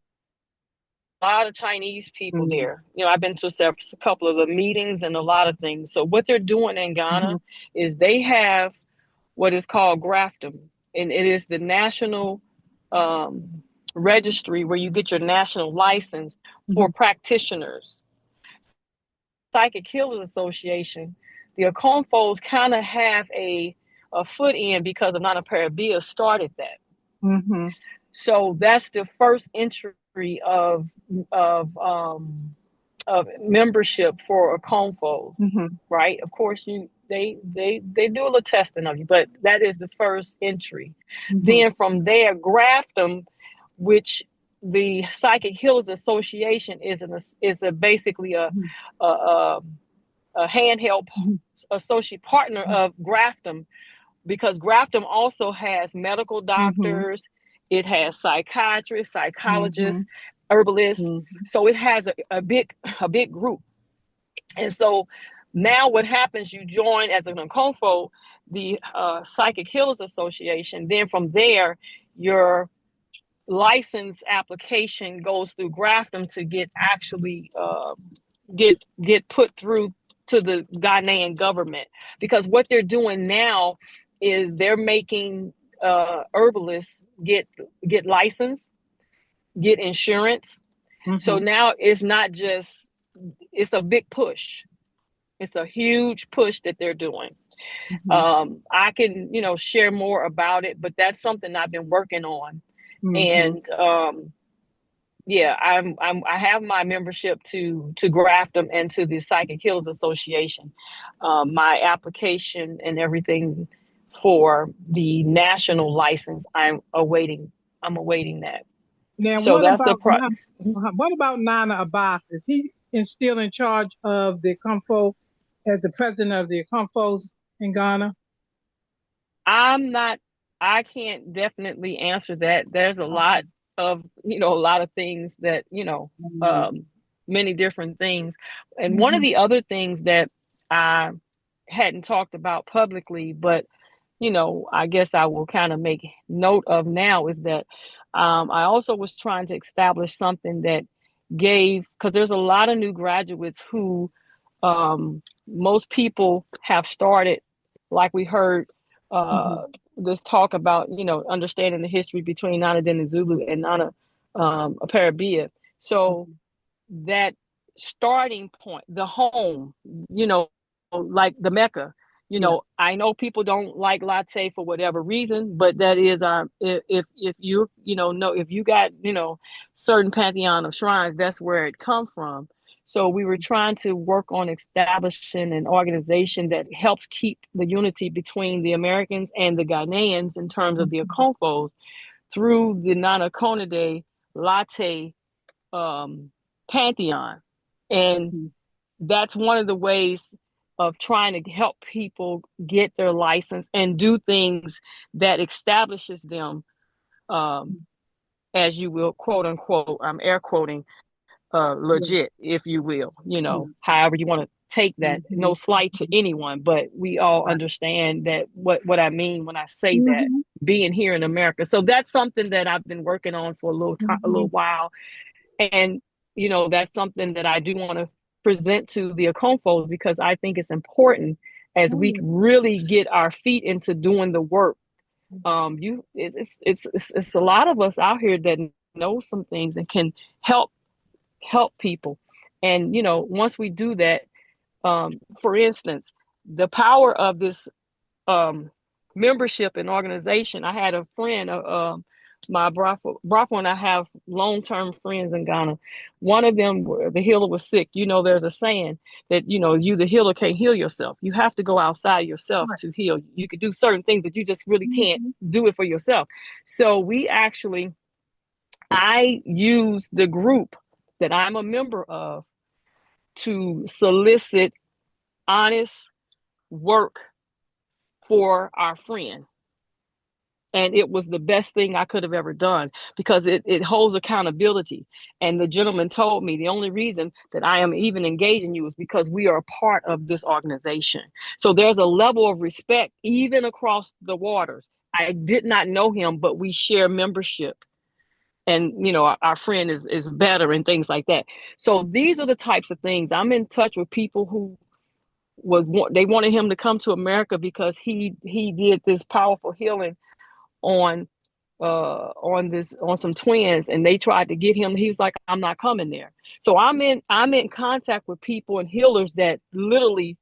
of Chinese people Mm-hmm. there. I've been to a couple of the meetings and a lot of things. So what they're doing in Mm-hmm. Ghana is they have what is called Graftum, and it is the national um, registry where you get your national license Mm-hmm. for practitioners. Psychic Healers Association, the Akomfos kind of have a foot in because of Nana Parabia started that. Mm-hmm. So that's the first entry of um, of membership for Akomfos, Mm-hmm. right? Of course, they do a little testing of you, but that is the first entry. Mm-hmm. Then from there, Graftum, which the Psychic Healers Association is basically a, a, a handheld Mm-hmm. associate partner of Graftum, because Grafton also has medical Mm-hmm. doctors, it has psychiatrists, Mm-hmm. psychologists, herbalists. Mm-hmm. So it has a big group. And so now what happens, you join as an Okonfo, the Psychic Healers Association. Then from there, your license application goes through Grafton to get actually get put through to the Ghanaian government, because what they're doing now is they're making herbalists get licensed, get insurance. So Mm-hmm. now it's a big push. It's a huge push that they're doing. Mm-hmm. I can share more about it, but that's something I've been working on. Mm-hmm. And yeah, I have my membership to Grafton and to the Psychic Healers Association. My application and everything for the national license, I'm awaiting that. Now, So that's a pro. What about Nana Abbas? Is he still in charge of the Comfo as the president of the Comfos in Ghana? I'm not, I can't definitely answer that. There's a lot of things that, um, many different things. And one of Mm-hmm. the other things that I hadn't talked about publicly, but, I guess I will kind of make note of now, is that I also was trying to establish something that because there's a lot of new graduates who most people have started, like we heard Mm-hmm. this talk about, understanding the history between Nana Den Zulu and Nana Parabia. So that starting point, the home, like the Mecca, Yeah. I know people don't like latte for whatever reason, but that is if you know if you got certain pantheon of shrines, that's where it come from. So we were trying to work on establishing an organization that helps keep the unity between the Americans and the Ghanaians in terms of the Okonfos through the Nana Konide Latte pantheon. And that's one of the ways of trying to help people get their license and do things that establishes them, as you will, quote unquote, I'm air quoting, legit, if you will, however you want to take that. No slight to anyone, but we all understand that what I mean when I say that, being here in America. So that's something that I've been working on for a little while. And, that's something that I do want to present to the Okonfos, because I think it's important as we really get our feet into doing the work. It's a lot of us out here that know some things and can help people. And, once we do that, for instance, the power of this membership and organization. I had a friend, my Brafo and I have long-term friends in Ghana. One of them, the healer, was sick. There's a saying that, you, the healer, can't heal yourself. You have to go outside yourself to heal. You could do certain things, but you just really can't do it for yourself. So I use the group that I'm a member of to solicit honest work for our friend. And it was the best thing I could have ever done, because it holds accountability. And the gentleman told me the only reason that I am even engaging you is because we are a part of this organization. So there's a level of respect even across the waters. I did not know him, but we share membership. And, our friend is better and things like that. So these are the types of things. I'm in touch with people who they wanted him to come to America because he did this powerful healing on some twins, and they tried to get him. He was like, I'm not coming there. So I'm in contact with people and healers that literally,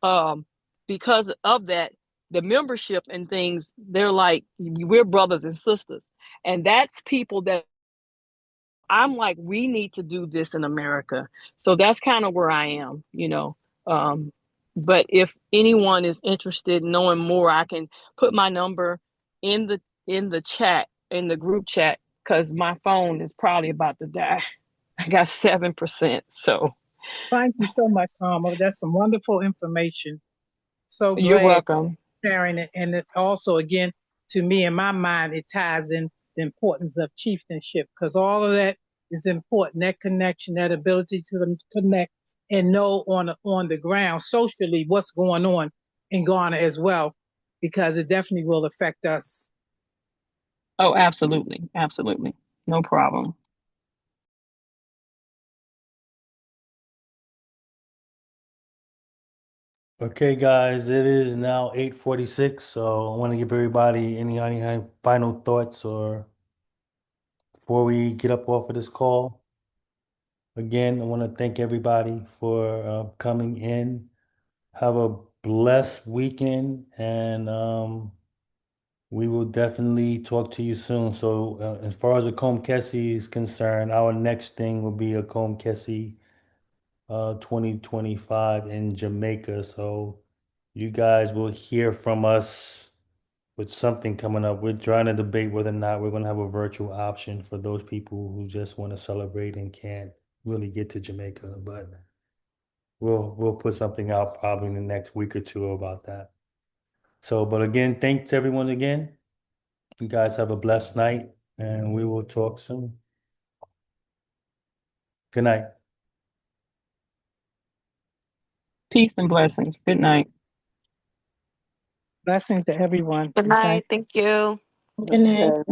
because of that, the membership and things, they're like, we're brothers and sisters. And that's people that I'm like, we need to do this in America. So that's kind of where I am, but if anyone is interested in knowing more, I can put my number in the chat, in the group chat, because my phone is probably about to die. I got 7%. So Thank you so much, Alma. That's some wonderful information. So you're glad welcome. sharing it. And it also, again, to me, in my mind, it ties in the importance of chieftainship, because all of that is important. That connection, that ability to connect and know on the ground socially what's going on in Ghana as well, because it definitely will affect us. Oh, absolutely. Absolutely. No problem. Okay, guys, it is now 8:46, so I want to give everybody any final thoughts or before we get up off of this call. Again, I want to thank everybody for coming in. Have a blessed weekend, and we will definitely talk to you soon. So, as far as Akom Kessie is concerned, our next thing will be Akom Kessie 2025 in Jamaica. So, you guys will hear from us with something coming up. We're trying to debate whether or not we're going to have a virtual option for those people who just want to celebrate and can't really get to Jamaica. But we'll put something out probably in the next week or two about that. So, but again, thanks everyone again. You guys have a blessed night, and we will talk soon. Good night. Peace and blessings. Good night. Blessings to everyone. Good night. Thank you. Good night.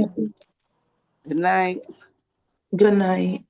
Good night. Good night.